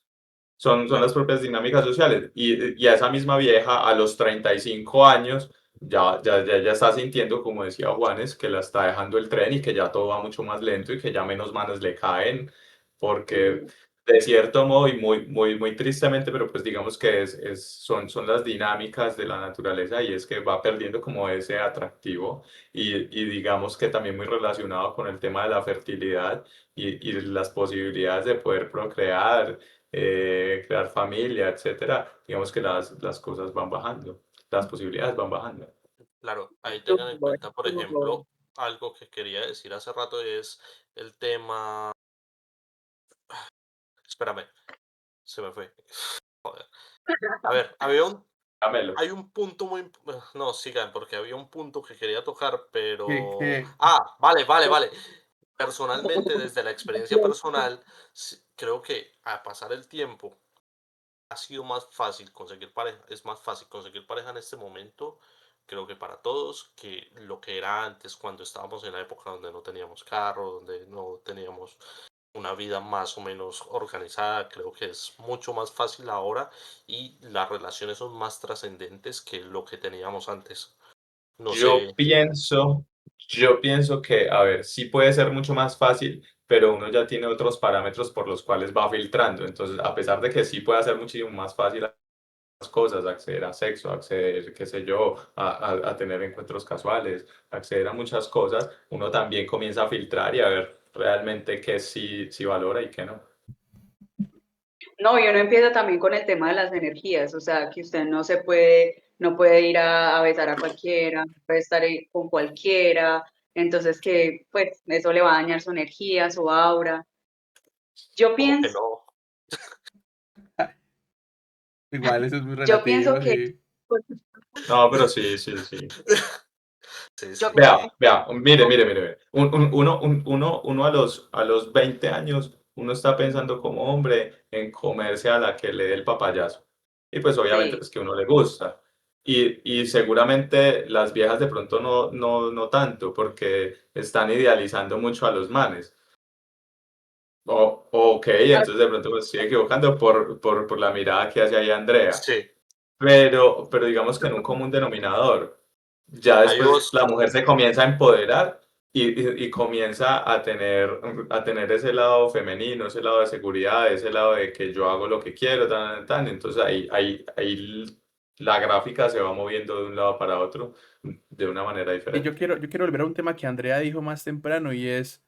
Son las claro, propias dinámicas sociales. Y a esa misma vieja, a los 35 años, ya está sintiendo, como decía Juanes, que la está dejando el tren y que ya todo va mucho más lento y que ya menos manos le caen, porque de cierto modo y muy, muy, muy tristemente, pero pues digamos que son las dinámicas de la naturaleza y es que va perdiendo como ese atractivo y digamos que también muy relacionado con el tema de la fertilidad y las posibilidades de poder procrear, crear familia, etcétera, digamos que las cosas van bajando, las posibilidades van bajando. claro, ahí tengan en Estuvo, cuenta, por estuvo. ejemplo, algo que quería decir hace rato es el tema, espérame, se me fue. Joder. A ver, Camelo. hay un punto muy, no, sigan, porque había un punto que quería tocar, Que, pero, que, vale, vale, vale. Personalmente, desde la experiencia personal, creo que a pasar el tiempo ha sido más fácil conseguir pareja, es más fácil conseguir pareja en este momento, creo que para todos, que lo que era antes cuando estábamos en la época donde no teníamos carro, donde no teníamos una vida más o menos organizada, creo que es mucho más fácil ahora y las relaciones son más trascendentes que lo que teníamos antes. No Yo sé, pienso, yo pienso que, a ver, sí puede ser mucho más fácil, pero uno ya tiene otros parámetros por los cuales va filtrando. Entonces, a pesar de que sí puede ser muchísimo más fácil las cosas, acceder a sexo, acceder, qué sé yo, a tener encuentros casuales, acceder a muchas cosas, uno también comienza a filtrar y a ver realmente qué sí valora y qué no. No, y uno empieza también con el tema de las energías, o sea, que usted no puede ir a besar a cualquiera, no puede estar ahí con cualquiera, entonces que pues eso le va a dañar su energía, su aura. Yo como que pienso, no. igual eso es muy yo pienso relativo, que, sí. pues, No, pero sí, sí, sí. Sí, yo sí. pienso Vea, mire. Uno a los 20 años, uno está pensando como hombre en comerse a la que le dé el papayazo. Y pues obviamente sí, pues que a uno le gusta. Y seguramente las viejas de pronto no tanto, porque están idealizando mucho a los manes. Ok, entonces de pronto me estoy equivocando por la mirada que hace ahí Andrea. Sí, Pero digamos que en un común denominador, ya hay después dos, la mujer se comienza a empoderar y comienza a tener ese lado femenino, ese lado de seguridad, ese lado de que yo hago lo que quiero, tan, tan. Entonces ahí la gráfica se va moviendo de un lado para otro de una manera Y diferente. yo quiero volver a un tema que Andrea dijo más temprano y es,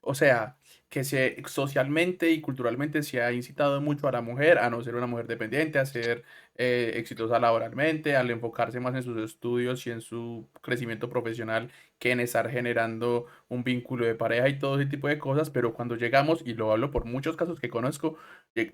o sea, que socialmente y culturalmente se ha incitado mucho a la mujer a no ser una mujer dependiente, a ser exitosa laboralmente, al enfocarse más en sus estudios y en su crecimiento profesional que en estar generando un vínculo de pareja y todo ese tipo de cosas. Pero cuando llegamos, y lo hablo por muchos casos que conozco,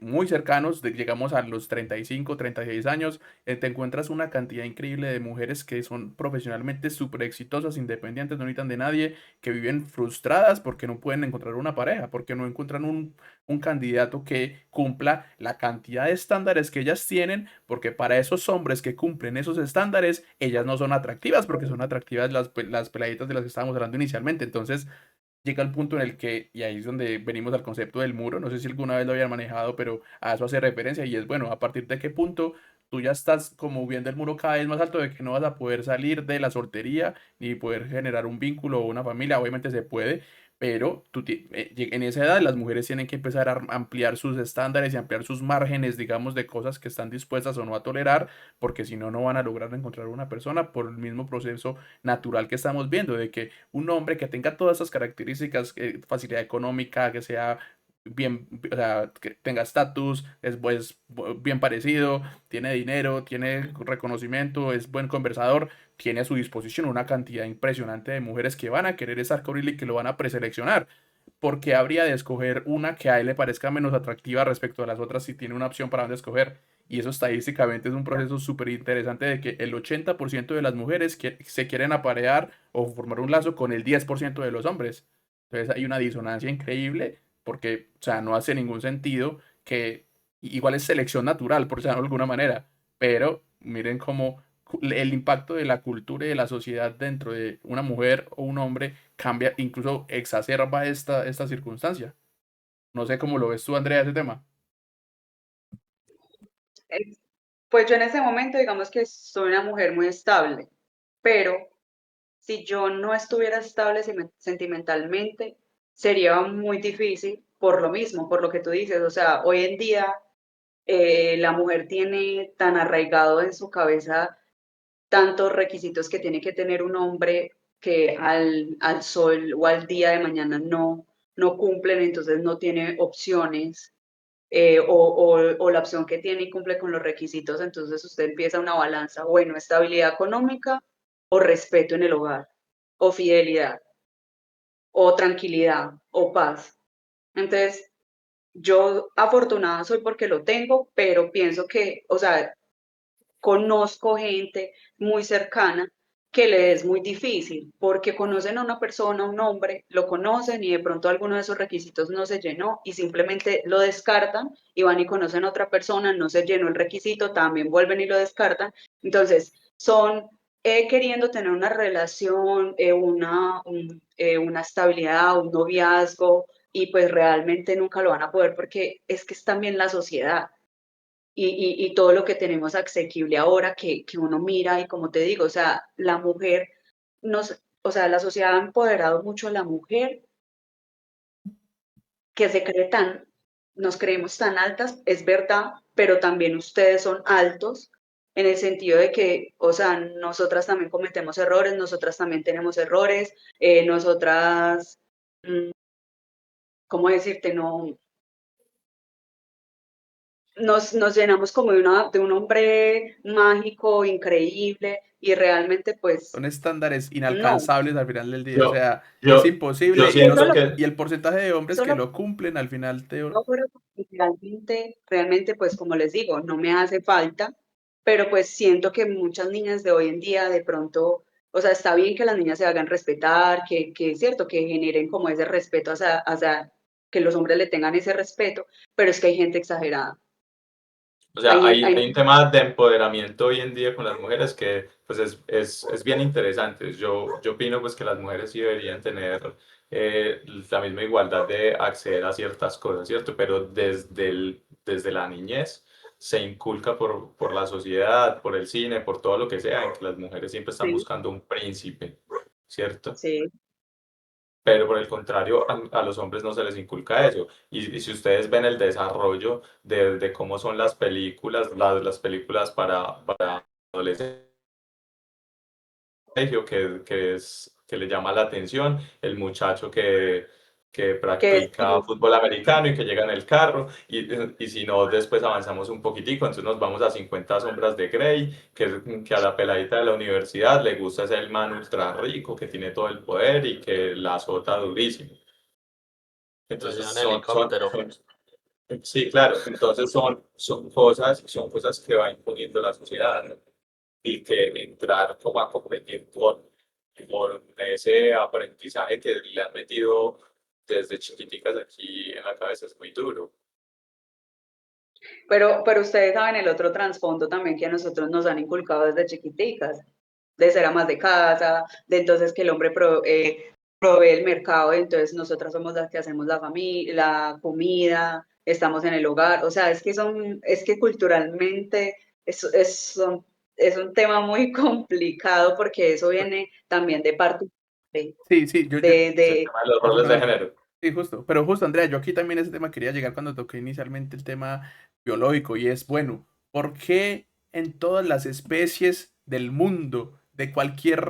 muy cercanos, llegamos a los 35, 36 años, te encuentras una cantidad increíble de mujeres que son profesionalmente súper exitosas, independientes, no necesitan de nadie, que viven frustradas porque no pueden encontrar una pareja, porque no encuentran un candidato que cumpla la cantidad de estándares que ellas tienen, porque para esos hombres que cumplen esos estándares, ellas no son atractivas, porque son atractivas las peladitas de las que estábamos hablando inicialmente. Entonces llega el punto en el que, y ahí es donde venimos al concepto del muro, no sé si alguna vez lo habían manejado, pero a eso hace referencia y es, bueno, a partir de qué punto tú ya estás como viendo el muro cada vez más alto de que no vas a poder salir de la soltería ni poder generar un vínculo o una familia. Obviamente se puede, pero en esa edad las mujeres tienen que empezar a ampliar sus estándares y ampliar sus márgenes, digamos, de cosas que están dispuestas o no a tolerar, porque si no, no van a lograr encontrar una persona por el mismo proceso natural que estamos viendo, de que un hombre que tenga todas esas características, facilidad económica, que sea bien, o sea, que tenga estatus, es pues, bien parecido, tiene dinero, tiene reconocimiento, es buen conversador, tiene a su disposición una cantidad impresionante de mujeres que van a querer estar con él y que lo van a preseleccionar. ¿Por qué habría de escoger una que a él le parezca menos atractiva respecto a las otras si tiene una opción para dónde escoger? Y eso estadísticamente es un proceso súper interesante de que el 80% de las mujeres que se quieren aparear o formar un lazo con el 10% de los hombres. Entonces hay una disonancia increíble porque, o sea, no hace ningún sentido que igual es selección natural, por decirlo de alguna manera, pero miren cómo el impacto de la cultura y de la sociedad dentro de una mujer o un hombre cambia, incluso exacerba esta circunstancia. No sé cómo lo ves tú, Andrea, ese tema. Eh, Pues yo en ese momento, digamos que soy una mujer muy estable, pero si yo no estuviera estable sentimentalmente, sería muy difícil por lo mismo, por lo que tú dices. O sea, hoy en día la mujer tiene tan arraigado en su cabeza tantos requisitos que tiene que tener un hombre que al sol o al día de mañana no cumplen, entonces no tiene opciones. O la opción que tiene y cumple con los requisitos, entonces usted empieza una balanza, bueno, estabilidad económica o respeto en el hogar, o fidelidad, o tranquilidad, o paz. Entonces, yo afortunada soy porque lo tengo, pero pienso que, o sea, conozco gente muy cercana que le es muy difícil porque conocen a una persona, un hombre, lo conocen y de pronto alguno de esos requisitos no se llenó y simplemente lo descartan y van y conocen a otra persona, no se llenó el requisito, también vuelven y lo descartan. Entonces, son queriendo tener una relación, una estabilidad, un noviazgo y pues realmente nunca lo van a poder porque es que es también la sociedad y todo lo que tenemos asequible ahora que uno mira y como te digo, o sea, la mujer o sea, la sociedad ha empoderado mucho a la mujer que se cree nos creemos tan altas, es verdad, pero también ustedes son altos en el sentido de que, o sea, nosotras también cometemos errores, nosotras también tenemos errores, nosotras, mm, ¿cómo decirte? No, nos llenamos como de un hombre mágico, increíble, y realmente pues Son estándares no. inalcanzables al final del día. O Yo, sea, es yo, yo imposible Y eso siento lo, que, y el porcentaje de hombres eso que lo lo cumplen al final no, pero realmente, pues como les digo, no me hace falta, pero pues siento que muchas niñas de hoy en día de pronto, o sea, está bien que las niñas se hagan respetar, que es cierto, que generen como ese respeto hacia que los hombres le tengan ese respeto, pero es que hay gente exagerada. o sea, hay un Hay tema de empoderamiento hoy en día con las mujeres que pues es bien interesante. Yo opino pues que las mujeres sí deberían tener la misma igualdad de acceder a ciertas cosas, ¿cierto? Pero desde la niñez se inculca por la sociedad, por el cine, por todo lo que sea, en que las mujeres siempre están sí, buscando un príncipe, ¿cierto? sí, pero por el contrario, a los hombres no se les inculca eso. Y si ustedes ven el desarrollo de cómo son las películas, las películas para adolescentes, colegio que le llama la atención, el muchacho que Que es practica fútbol americano y que llega en el carro, y si no, después avanzamos un poquitico, entonces nos vamos a 50 sombras de Grey, que a la peladita de la universidad le gusta ser el man ultra rico, que tiene todo el poder y que la azota durísimo. Lo Entonces llevan en helicóptero. sí, claro, entonces son cosas que va imponiendo la sociedad, ¿no? Y que entrar como a competir con ese aprendizaje que le han metido desde chiquiticas aquí en la cabeza es muy duro. pero ustedes saben el otro trasfondo también que a nosotros nos han inculcado desde chiquiticas, de ser amas de casa, de entonces que el hombre provee el mercado, entonces nosotras somos las que hacemos la familia, la comida, estamos en el hogar, o sea, es que culturalmente es un tema muy complicado porque eso viene también de parte Sí, sí, Es el tema de los roles de perdóname. género. Sí, justo. Pero justo, Andrea, yo aquí también ese tema quería llegar cuando toqué inicialmente el tema biológico y es, bueno, ¿por qué en todas las especies del mundo, de cualquier,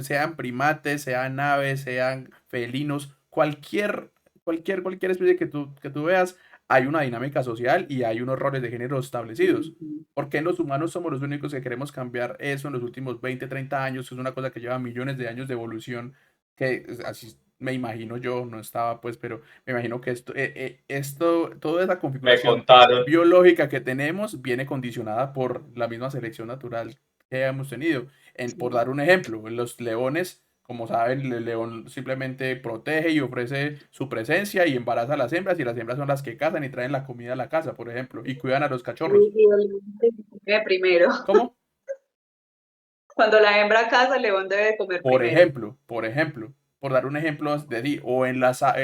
sean primates, sean aves, sean felinos, cualquier especie que tú veas, hay una dinámica social y hay unos roles de género establecidos? Ujú. ¿Por qué los humanos somos los únicos que queremos cambiar eso en los últimos 20, 30 años? Es una cosa que lleva millones de años de evolución que así me imagino yo, no estaba pues, pero me imagino que toda esa Me configuración contaron. biológica que tenemos viene condicionada por la misma selección natural que hemos tenido. Por Sí. dar un ejemplo, los leones, como saben, el león simplemente protege y ofrece su presencia y embaraza a las hembras y las hembras son las que cazan y traen la comida a la casa, por ejemplo, y cuidan a los cachorros. Y el león debe comer primero. ¿Cómo? Cuando la hembra caza, el león debe comer primero. Por dar un ejemplo de o en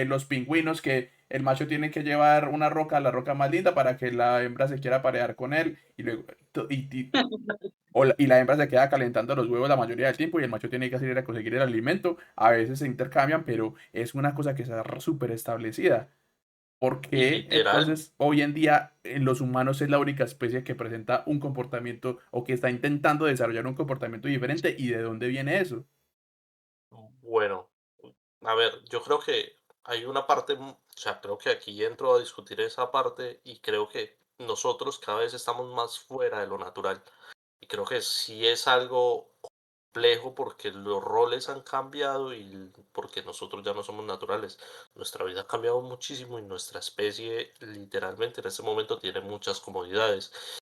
los pingüinos que el macho tiene que llevar una roca, la roca más linda para que la hembra se quiera parear con él y luego y la hembra se queda calentando los huevos la mayoría del tiempo y el macho tiene que salir a conseguir el alimento. A veces se intercambian, pero es una cosa que está súper establecida. ¿Por Y qué literal, entonces hoy en día en los humanos es la única especie que presenta un comportamiento o que está intentando desarrollar un comportamiento diferente y de dónde viene eso? bueno, a ver, yo creo que hay una parte, o sea, creo que aquí entro a discutir esa parte y creo que nosotros cada vez estamos más fuera de lo natural. Y creo que sí es algo complejo porque los roles han cambiado y porque nosotros ya no somos naturales. Nuestra vida ha cambiado muchísimo y nuestra especie literalmente en este momento tiene muchas comodidades.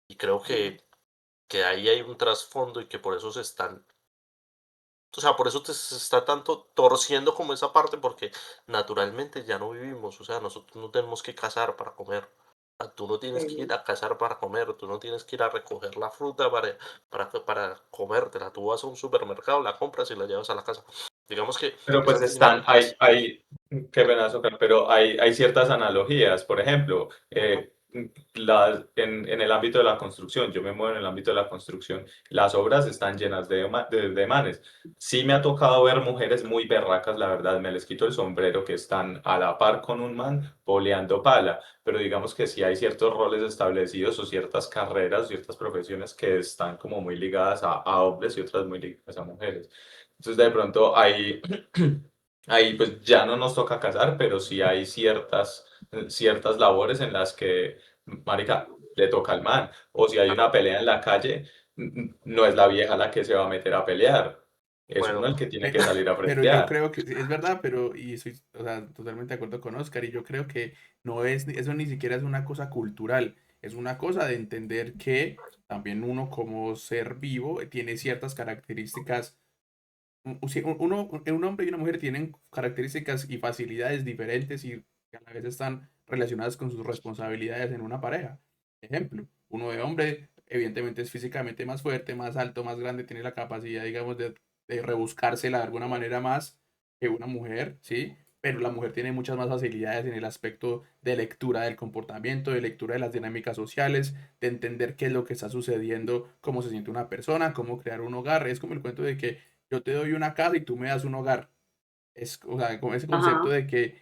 Y creo que ahí hay un trasfondo y que por eso se están, o sea, por eso se está tanto torciendo como esa parte porque naturalmente ya no vivimos. O sea, nosotros no tenemos que cazar para comer. Tú no tienes que ir Sí. a cazar para comer, tú no tienes que ir a recoger la fruta para comértela. Tú vas a un supermercado, la compras y la llevas a la casa. Digamos que Pero pues esas están, dinámicas, qué pena, Azúcar, pero hay ciertas analogías. Por ejemplo, ujú, en el ámbito de la construcción, yo me muevo en el ámbito de la construcción, las obras están llenas de manes. Sí me ha tocado ver mujeres muy berracas, la verdad, me les quito el sombrero, que están a la par con un man boleando pala, pero digamos que sí hay ciertos roles establecidos o ciertas carreras, ciertas profesiones que están como muy ligadas a hombres y otras muy ligadas a mujeres. Entonces de pronto ahí pues ya no nos toca casar, pero sí hay ciertas labores en las que, marica, le toca al man. O si hay una pelea en la calle, no es la vieja la que se va a meter a pelear, es uno bueno, el que tiene Pe- que salir a Pero yo frentear. creo que sí, es verdad, y estoy, o sea, totalmente de acuerdo con Oscar, y yo creo que no es, eso ni siquiera es una cosa cultural, es una cosa de entender que también uno como ser vivo tiene ciertas características, un hombre y una mujer tienen características y facilidades diferentes y que a la vez están relacionadas con sus responsabilidades en una pareja. Ejemplo, uno de hombre evidentemente es físicamente más fuerte, más alto, más grande, tiene la capacidad, digamos, de rebuscársela de alguna manera más que una mujer, ¿sí? Pero la mujer tiene muchas más facilidades en el aspecto de lectura del comportamiento, de lectura de las dinámicas sociales, de entender qué es lo que está sucediendo, cómo se siente una persona, cómo crear un hogar. Es como el cuento de que yo te doy una casa y tú me das un hogar. Es, o sea, con ese Ajá. concepto de que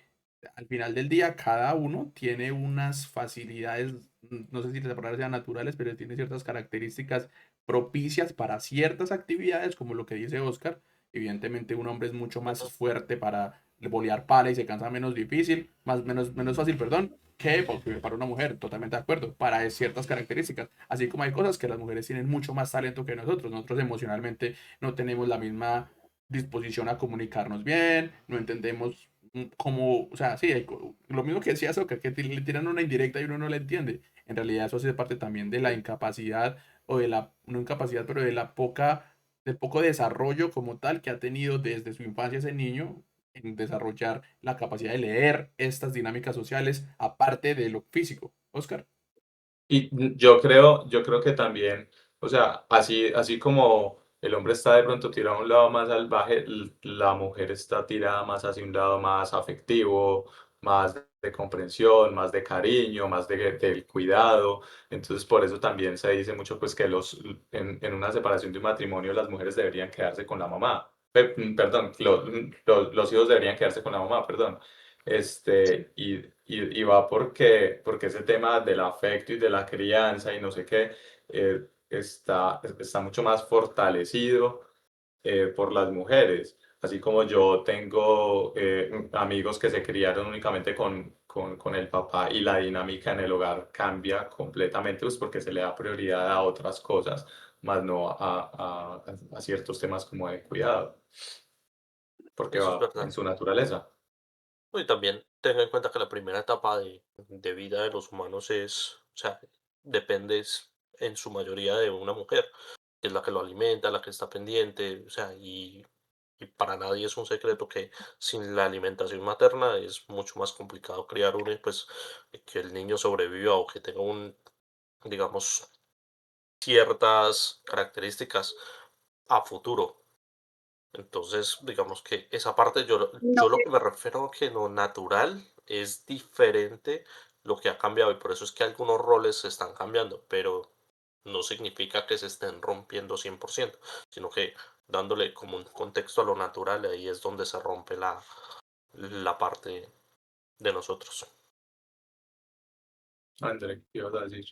al final del día cada uno tiene unas facilidades, no sé si las palabras sean naturales, pero tiene ciertas características propicias para ciertas actividades, como lo que dice Oscar. Evidentemente un hombre es mucho más Ujú. fuerte para bolear pala y se cansa menos difícil, menos fácil, perdón, que para una mujer, totalmente de acuerdo, para ciertas características. Así como hay cosas que las mujeres tienen mucho más talento que nosotros. Nosotros emocionalmente no tenemos la misma disposición a comunicarnos bien, no entendemos cómo, o sea, sí, lo mismo que decía Soca, que le tiran una indirecta y uno no la entiende. En realidad eso hace parte también de la incapacidad o de la, no incapacidad, pero de la poca, del poco desarrollo como tal que ha tenido desde su infancia ese niño en desarrollar la capacidad de leer estas dinámicas sociales aparte de lo físico. Oscar. Y yo creo que también, o sea, así como el hombre está de pronto tirado a un lado más salvaje, la mujer está tirada más hacia un lado más afectivo, más de comprensión, más de cariño, más del cuidado. Entonces, por eso también se dice mucho pues que en una separación de un matrimonio las mujeres deberían quedarse con la mamá. Perdón, los hijos deberían quedarse con la mamá, perdón. Y va porque ese tema del afecto y de la crianza y no sé qué, está mucho más fortalecido por las mujeres. Así como yo tengo amigos que se criaron únicamente con el papá y la dinámica en el hogar cambia completamente, pues porque se le da prioridad a otras cosas, más no a ciertos temas como de cuidado, porque Eso es va verdad. en su naturaleza. No, y también tenga en cuenta que la primera etapa de vida de los humanos o sea, depende en su mayoría de una mujer, que es la que lo alimenta, la que está pendiente, o sea, y para nadie es un secreto que sin la alimentación materna es mucho más complicado criar uno y pues que el niño sobreviva o que tenga digamos, ciertas características a futuro. Entonces, digamos que esa parte No, yo lo que me refiero a que lo natural es diferente lo que ha cambiado y por eso es que algunos roles se están cambiando, pero no significa que se estén rompiendo 100%, sino que dándole como un contexto a lo natural, ahí es donde se rompe la parte de nosotros. André, ¿qué ibas a decir?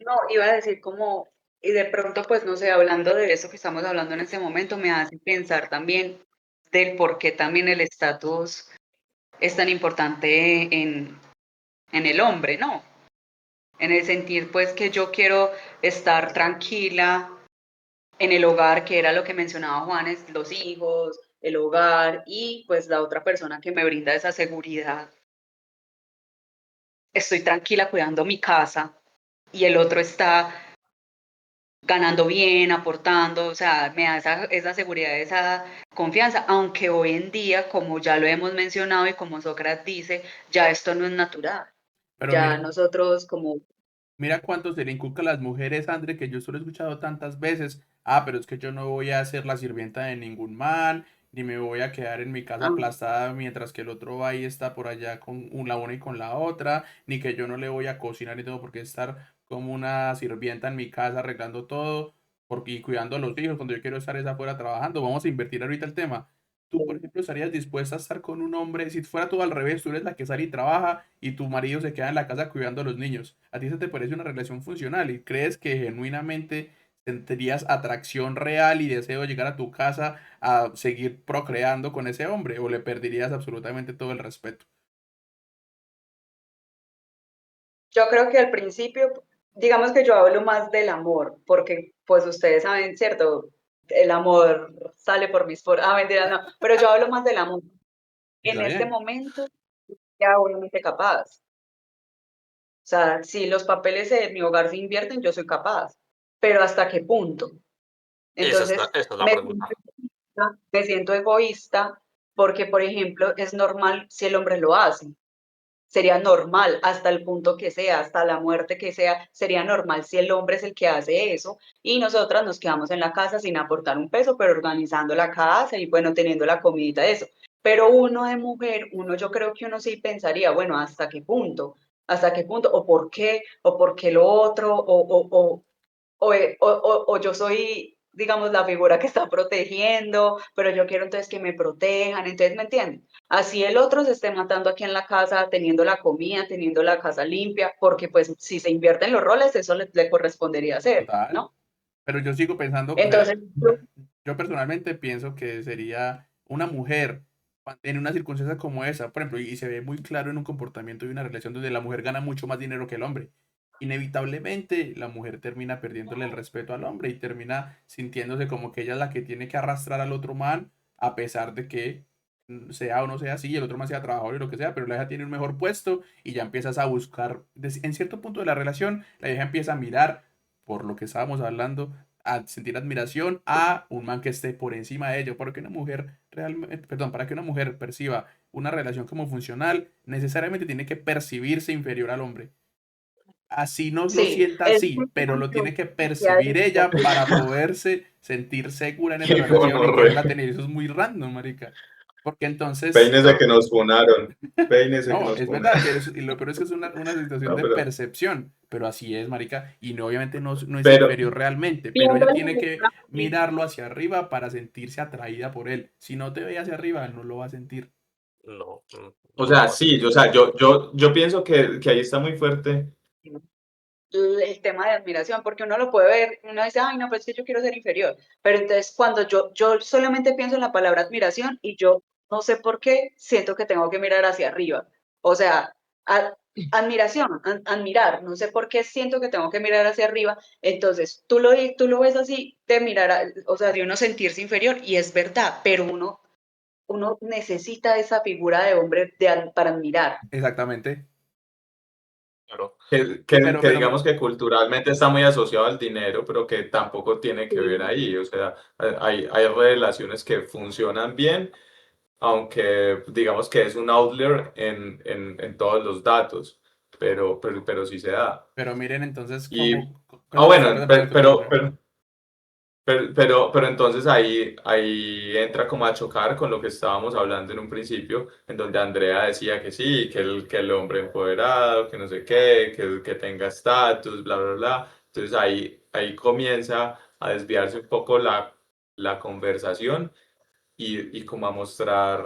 no, iba a decir como, y de pronto, pues no sé, hablando de eso que estamos hablando en este momento, me hace pensar también del por qué también el estatus es tan importante en el hombre, ¿no? En el sentir, pues, que yo quiero estar tranquila en el hogar, que era lo que mencionaba Juanes, los hijos, el hogar y pues la otra persona que me brinda esa seguridad. Estoy tranquila cuidando mi casa y el otro está ganando bien, aportando, o sea, me da esa seguridad, esa confianza, aunque hoy en día, como ya lo hemos mencionado y como Sócrates dice, ya esto no es natural. Pero Ya mira, nosotros como, mira cuánto se le inculca a las mujeres, André, que yo solo he escuchado tantas veces. Ah, pero es que yo no voy a ser la sirvienta de ningún man, ni me voy a quedar en mi casa ah, aplastada mientras que el otro va y está por allá con una y con la otra, ni que yo no le voy a cocinar y tengo por qué estar como una sirvienta en mi casa arreglando todo porque, y cuidando a los hijos cuando yo quiero estar es afuera trabajando. Vamos a invertir ahorita el tema. Tú, por ejemplo, estarías dispuesta a estar con un hombre, si fuera todo al revés, tú eres la que sale y trabaja y tu marido se queda en la casa cuidando a los niños. ¿A ti se te parece una relación funcional y crees que genuinamente sentirías atracción real y deseo de llegar a tu casa a seguir procreando con ese hombre o le perderías absolutamente todo el respeto? yo creo que al principio, digamos que yo hablo más del amor, porque pues ustedes saben, ¿cierto? El amor sale por mis poros, mentira, no, pero yo hablo más del amor. En Está este bien. momento, ya obviamente capaz. O sea, si los papeles en mi hogar se invierten, yo soy capaz, pero ¿hasta qué punto? Entonces, Esa es la pregunta. me siento egoísta porque, por ejemplo, es normal si el hombre lo hace. Sería normal hasta el punto que sea, hasta la muerte que sea, sería normal si el hombre es el que hace eso y nosotras nos quedamos en la casa sin aportar un peso, pero organizando la casa y bueno, teniendo la comidita, eso. Pero uno de mujer, yo creo que uno sí pensaría, bueno, hasta qué punto, o por qué lo otro, o yo soy digamos, la figura que está protegiendo, pero yo quiero entonces que me protejan, entonces, ¿me entienden? Así el otro se esté matando aquí en la casa, teniendo la comida, teniendo la casa limpia, porque pues si se invierten los roles, eso le correspondería hacer, Total. ¿no? Pero yo sigo pensando, o sea, Entonces, yo personalmente pienso que sería una mujer en una circunstancia como esa, por ejemplo, y se ve muy claro en un comportamiento y una relación donde la mujer gana mucho más dinero que el hombre. Inevitablemente la mujer termina perdiéndole el respeto al hombre y termina sintiéndose como que ella es la que tiene que arrastrar al otro man, a pesar de que sea o no sea así, el otro man sea trabajador y lo que sea, pero la hija tiene un mejor puesto y ya empiezas a buscar, en cierto punto de la relación, la hija empieza a mirar por lo que estábamos hablando, a sentir admiración a un man que esté por encima de ello, porque una mujer realmente, perdón, para que una mujer perciba una relación como funcional, necesariamente tiene que percibirse inferior al hombre. Así no lo sí, sienta es así, pero lo tiene que que ha percibir dicho, ella para poderse sentir segura en esa Qué relación y quererla gonorrea. tener. Eso es muy random, marica. Porque entonces, Peínese que nos funaron. Peínese que no, nos es verdad, funaron. pero y lo peor es que es una situación No, de pero, percepción, pero así es, marica, y no, obviamente no es pero, inferior realmente, pero ella viéndolo tiene desde que una posición, mirarlo hacia arriba para sentirse atraída por él. Si no te ve hacia arriba, no lo va a sentir. No, o no lo sea, va a sí, sentir. o sea, yo pienso que ahí está muy fuerte. el tema de admiración, porque uno lo puede ver, uno dice, ay, no, pues es que yo quiero ser inferior, pero entonces cuando yo solamente pienso en la palabra admiración y yo no sé por qué siento que tengo que mirar hacia arriba, o sea, admiración, admirar, no sé por qué siento que tengo que mirar hacia arriba, entonces tú lo ves así, de mirar, o sea, de uno sentirse inferior, y es verdad, pero uno necesita esa figura de hombre para admirar. Exactamente. Claro. Que Pero digamos que culturalmente está muy asociado al dinero, pero que tampoco tiene que ver ahí. O sea, hay relaciones que funcionan bien, aunque digamos que es un outlier en todos los datos, pero sí se da. Pero miren entonces Y, cómo... bueno, Perdón, perdón, continúa, continúa. pero entonces ahí entra como a chocar con lo que estábamos hablando en un principio, en donde Andrea decía que sí, que el hombre empoderado, que no sé qué, que tenga estatus, bla, bla, bla. Entonces ahí comienza a desviarse un poco la conversación y como a mostrar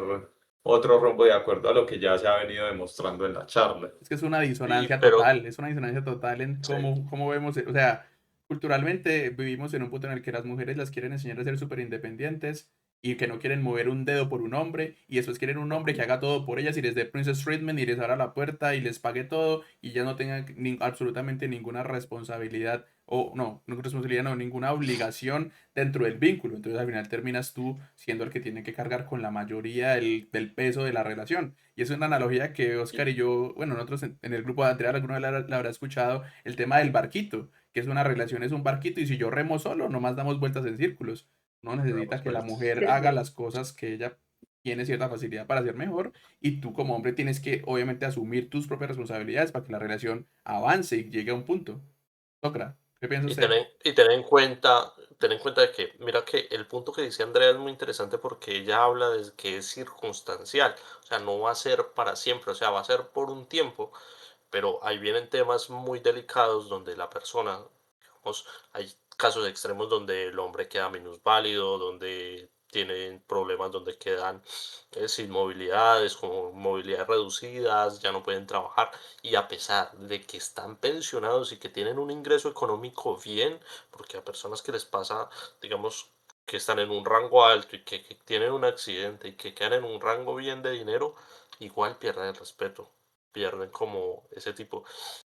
otro rumbo de acuerdo a lo que ya se ha venido demostrando en la charla. Es que es una Y, disonancia pero, total, es una disonancia total en sí, cómo vemos, o sea, culturalmente vivimos en un punto en el que las mujeres las quieren enseñar a ser súper independientes y que no quieren mover un dedo por un hombre y después quieren un hombre que haga todo por ellas y les dé Princess Treatment y les abra la puerta y les pague todo y ya no tengan absolutamente ninguna responsabilidad o no responsabilidad, no, ninguna obligación dentro del vínculo. Entonces al final terminas tú siendo el que tiene que cargar con la mayoría del peso de la relación. Y es una analogía que Oscar y yo, bueno, nosotros en el grupo de Andrea alguna vez la habrá escuchado, el tema del barquito, que es una relación, es un barquito y si yo remo solo, nomás damos vueltas en círculos. No necesita Damos que la vueltas. mujer haga las cosas que ella tiene cierta facilidad para hacer mejor y tú como hombre tienes que obviamente asumir tus propias responsabilidades para que la relación avance y llegue a un punto. Socra, ¿qué piensa y usted? ten en cuenta de que, mira que el punto que dice Andrea es muy interesante porque ella habla de que es circunstancial, o sea, no va a ser para siempre, o sea, va a ser por un tiempo, pero ahí vienen temas muy delicados donde la persona, digamos, hay casos extremos donde el hombre queda minusválido, donde tienen problemas donde quedan sin movilidades, como movilidades reducidas, ya no pueden trabajar y a pesar de que están pensionados y que tienen un ingreso económico bien, porque a personas que les pasa, digamos, que están en un rango alto y que tienen un accidente y que quedan en un rango bien de dinero, igual pierden el respeto, pierden como ese tipo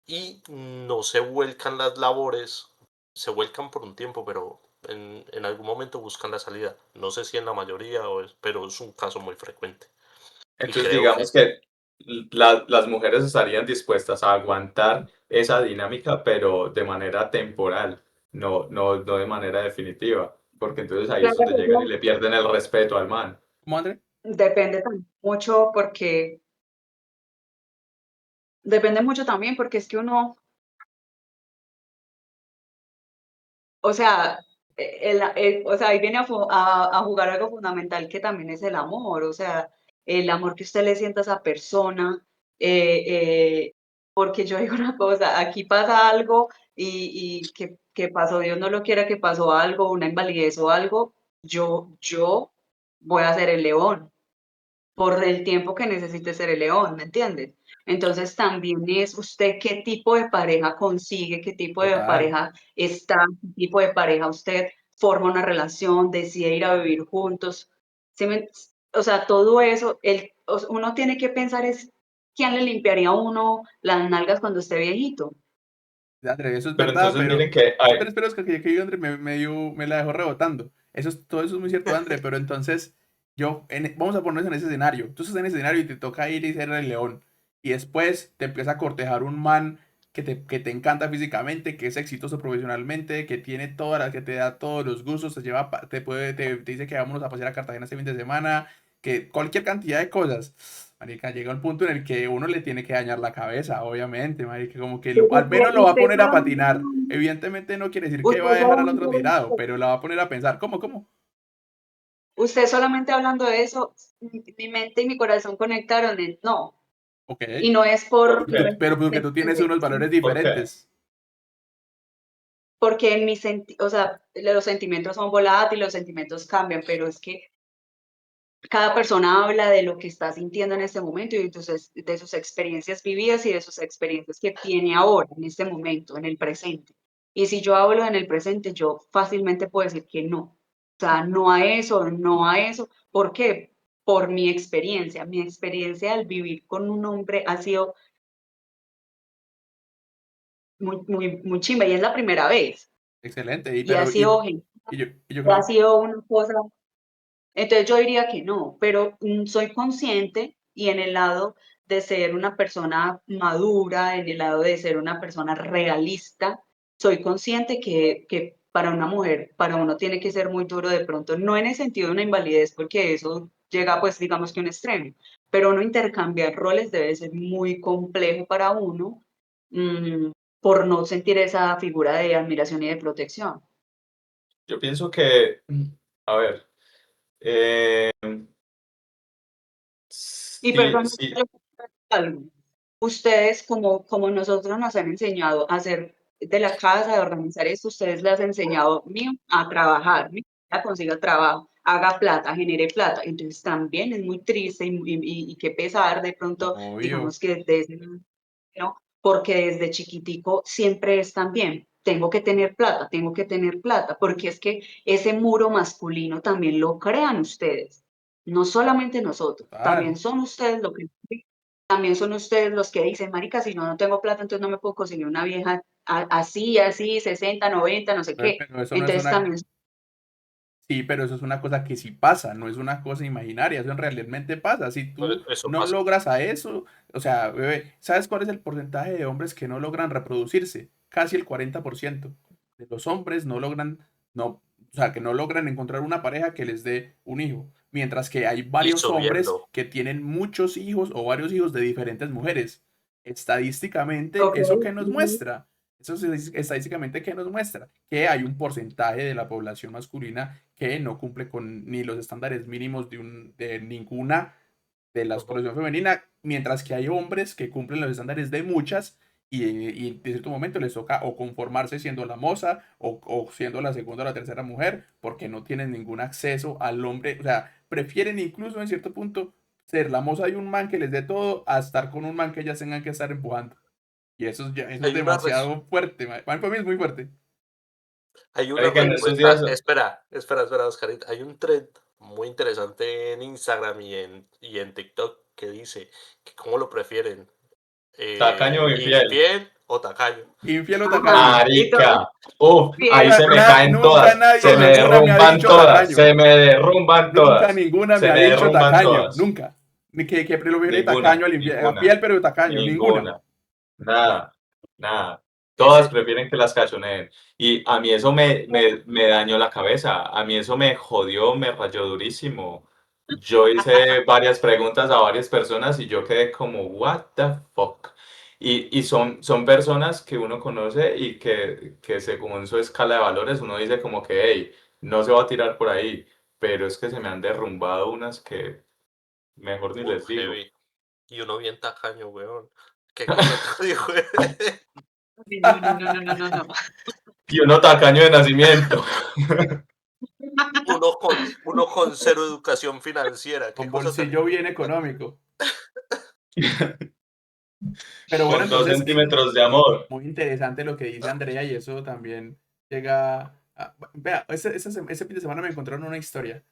y no se vuelcan las labores, se vuelcan por un tiempo, pero en algún momento buscan la salida. No sé si en la mayoría, pero es un caso muy frecuente. Y Entonces, creo que digamos que las mujeres estarían dispuestas a aguantar esa dinámica, pero de manera temporal, no de manera definitiva, porque entonces ahí es donde llegan y le pierden el respeto al man. ¿Cómo, André? Depende mucho porque depende mucho también porque es que uno, o sea, o sea, ahí viene a jugar algo fundamental que también es el amor, o sea, el amor que usted le sienta a esa persona, eh, porque yo digo una cosa, aquí pasa algo y que pasó, Dios no lo quiera, que pasó algo, una invalidez o algo, yo voy a ser el león por el tiempo que necesite ser el león, ¿me entiendes? Entonces también es usted qué tipo de pareja consigue, qué tipo de Total. pareja está, qué tipo de pareja usted forma una relación, decide ir a vivir juntos. ¿Sí o sea, todo eso, uno tiene que pensar es quién le limpiaría a uno las nalgas cuando esté viejito. André, eso es Pero verdad, entonces pero miren que espera, es que yo, André, me la dejó rebotando. Todo eso es muy cierto, André, pero entonces vamos a ponernos en ese escenario. Tú estás en ese escenario y te toca ir y ser el león. Y después te empieza a cortejar un man que te encanta físicamente, que es exitoso profesionalmente, que tiene que te da todos los gustos, te lleva, te dice que vámonos a pasear a Cartagena este fin de semana, que cualquier cantidad de cosas. Marica, llega un punto en el que uno le tiene que dañar la cabeza, obviamente, marica, como que al menos lo va a Usted poner a solamente, patinar. Evidentemente no quiere decir que va a usted dejar al otro solamente tirado, pero la va a poner a pensar, ¿cómo? Usted solamente hablando de eso, mi mente y mi corazón conectaron en no. Ok, Y no es por, ok, pero porque ¿me tú tienes entiende? unos valores ok. diferentes. Porque en o sea, los sentimientos son volátiles, los sentimientos cambian, pero es que cada persona habla de lo que está sintiendo en este momento y entonces de sus experiencias vividas y de sus experiencias que tiene ahora, en este momento, en el presente. Y si yo hablo en el presente, yo fácilmente puedo decir que no. O sea, no a eso, no a eso. ¿Por qué? Por mi experiencia. Mi experiencia al vivir con un hombre ha sido muy chimba y es la primera vez. Excelente, Y ha sido genial, yo ha creo, sido una cosa. Entonces yo diría que no, pero soy consciente y en el lado de ser una persona madura, en el lado de ser una persona realista, soy consciente que para una mujer, para uno tiene que ser muy duro de pronto, no en el sentido de una invalidez, porque eso llega pues digamos que a un extremo, pero uno intercambiar roles debe ser muy complejo para uno mm, por no sentir esa figura de admiración y de protección. Yo pienso que, a ver, eh, Y sí, perdón, sí, yo algo. Ustedes, como nosotros nos han enseñado a hacer de la casa, de organizar esto, ustedes les han enseñado mío a trabajar, mío, a consiga trabajo, haga plata, genere plata. Entonces también es muy triste y qué pesar de pronto, obvio. digamos que desde, ¿no? Porque desde chiquitico siempre es también, tengo que tener plata, porque es que ese muro masculino también lo crean ustedes, no solamente nosotros, Total. también son ustedes lo que también son ustedes los que dicen, marica, si no tengo plata, entonces no me puedo conseguir una vieja así, 60, 90, no sé qué. Pero eso no es Entonces una, también, sí, pero eso es una cosa que sí pasa, no es una cosa imaginaria, eso realmente pasa. Si tú Eso no pasa. logras a eso, o sea, bebé, ¿sabes cuál es el porcentaje de hombres que no logran reproducirse? Casi el 40% de los hombres no logran, no, o sea, que no logran encontrar una pareja que les dé un hijo, mientras que hay Y varios hombres subiendo. que tienen muchos hijos o varios hijos de diferentes mujeres. Estadísticamente, ok, ¿eso qué nos ujú, muestra? Eso es estadísticamente, ¿qué nos muestra? Que hay un porcentaje de la población masculina que no cumple con ni los estándares mínimos de ninguna de la Ujú. población femenina, mientras que hay hombres que cumplen los estándares de muchas y en cierto momento les toca o conformarse siendo la moza o siendo la segunda o la tercera mujer porque no tienen ningún acceso al hombre, o sea, prefieren incluso en cierto punto ser la moza de un man que les dé todo a estar con un man que ellas tengan que estar empujando. Y eso es Hay una, res- demasiado fuerte, para mí es muy fuerte. hay una marica, en estos días, respuesta. Espera, Oscarita. Hay un trend muy interesante en Instagram y en TikTok que dice que cómo lo prefieren, tacaño o infiel. infiel o tacaño. Infiel o tacaño. ajá, y todo Marica, uf, ahí bien, se me caen Nunca todas, nadie se me ninguna me ha derrumban dicho todas, tacaño. se me derrumban Nunca todas, ninguna me se ha me dicho derrumban tacaño. todas. Nunca. Ni que prefiere tacaño Ninguna, al infiel, a ninguna, fiel pero tacaño. Ninguna. ninguna, nada, nada. Todas Ese, prefieren que las cachoneen. Y a mí eso me dañó la cabeza, a mí eso me jodió, me rayó durísimo. Yo hice varias preguntas a varias personas y yo quedé como, what the fuck. Y son personas que uno conoce y que según su escala de valores uno dice como que, hey, no se va a tirar por ahí, pero es que se me han derrumbado unas que mejor ni les digo. heavy. Y uno bien tacaño, weón. ¿Qué contrato dijo? No. Y uno tacaño de nacimiento. Uno con cero educación financiera. ¿Qué Con cosa tan bolsillo bien económico. Pero bueno, Con 2 entonces, centímetros de amor. muy interesante lo que dice Andrea y eso también llega a... Vea, ese fin de semana me encontraron una historia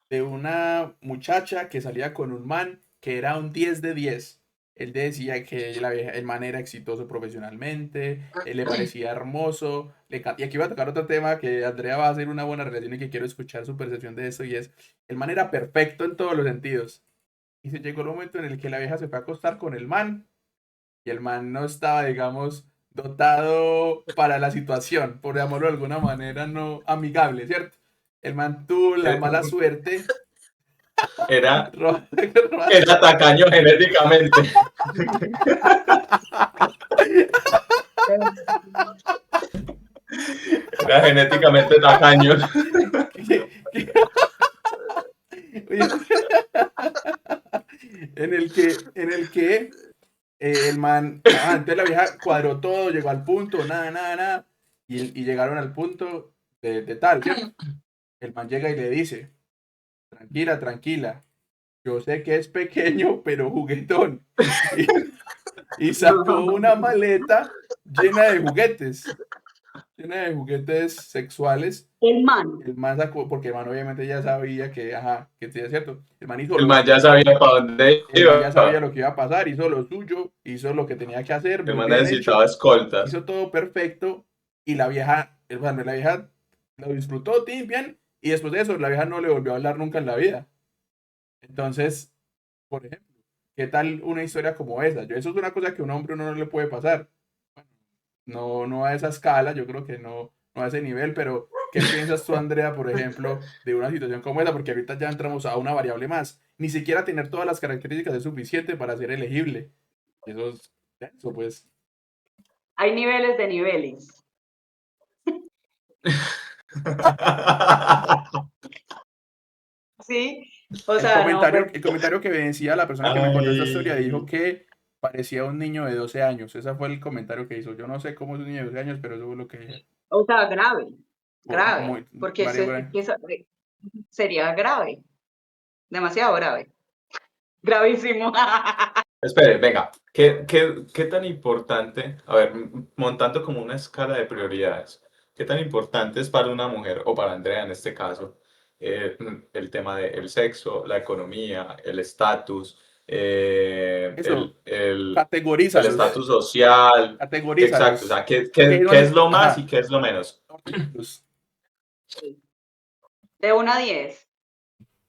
de una muchacha que salía con un man que era un 10 de 10. Él decía que el man era exitoso profesionalmente, le parecía hermoso. Y aquí va a tocar otro tema que Andrea va a hacer una buena relación y que quiero escuchar su percepción de eso y es, el man era perfecto en todos los sentidos. Y se llegó el momento en el que la vieja se fue a acostar con el man y el man no estaba, digamos, dotado para la situación, por llamarlo de alguna manera no amigable, ¿cierto? El man tuvo la Eh, mala suerte. Era, ro- era tacaño genéticamente. Era genéticamente tacaño. en el que el man, antes la vieja cuadró todo, llegó al punto, nada, y llegaron al punto de tal, ¿cierto? El man llega y le dice, tranquila, yo sé que es pequeño, pero juguetón. Y sacó una maleta llena de juguetes, sexuales. El man. El man sacó, porque el man obviamente ya sabía que, ajá, que sí es cierto. El man hizo El lo man ya suyo. sabía para dónde El man ya sabía iba. lo que iba a pasar, hizo lo suyo, hizo lo que tenía que hacer, El muy man bien necesitaba hecho, escoltas. hizo todo perfecto y la vieja lo disfrutó, bien, y después de eso la vieja no le volvió a hablar nunca en la vida. Entonces, por ejemplo, ¿qué tal una historia como esa? Eso es una cosa que a un hombre uno no le puede pasar. No a esa escala, yo creo que no a ese nivel, pero ¿qué piensas tú, Andrea, por ejemplo, de una situación como esa? Porque ahorita ya entramos a una variable más. Ni siquiera tener todas las características es suficiente para ser elegible. Eso es denso, pues. Hay niveles de niveles. Sí, o El sea, no, comentario, pues, el comentario que decía la persona que me contó esta historia dijo Ay, que parecía un niño de 12 años. Ese fue el comentario que hizo. Yo no sé cómo es un niño de 12 años, pero eso fue lo que... o sea, grave, Muy, porque varios, gra- sería grave, demasiado grave, gravísimo. espere, venga. ¿Qué tan importante, a ver, montando como una escala de prioridades, qué tan importante es para una mujer, o para Andrea en este caso, el tema del sexo, la economía, el estatus, Eso, el categorízalos, estatus social? Exacto, o categorízalos. sea, ¿qué, ¿Qué qué, no qué es? es lo más y Ajá, qué es lo menos? ordenémoslos. De 1 a 10.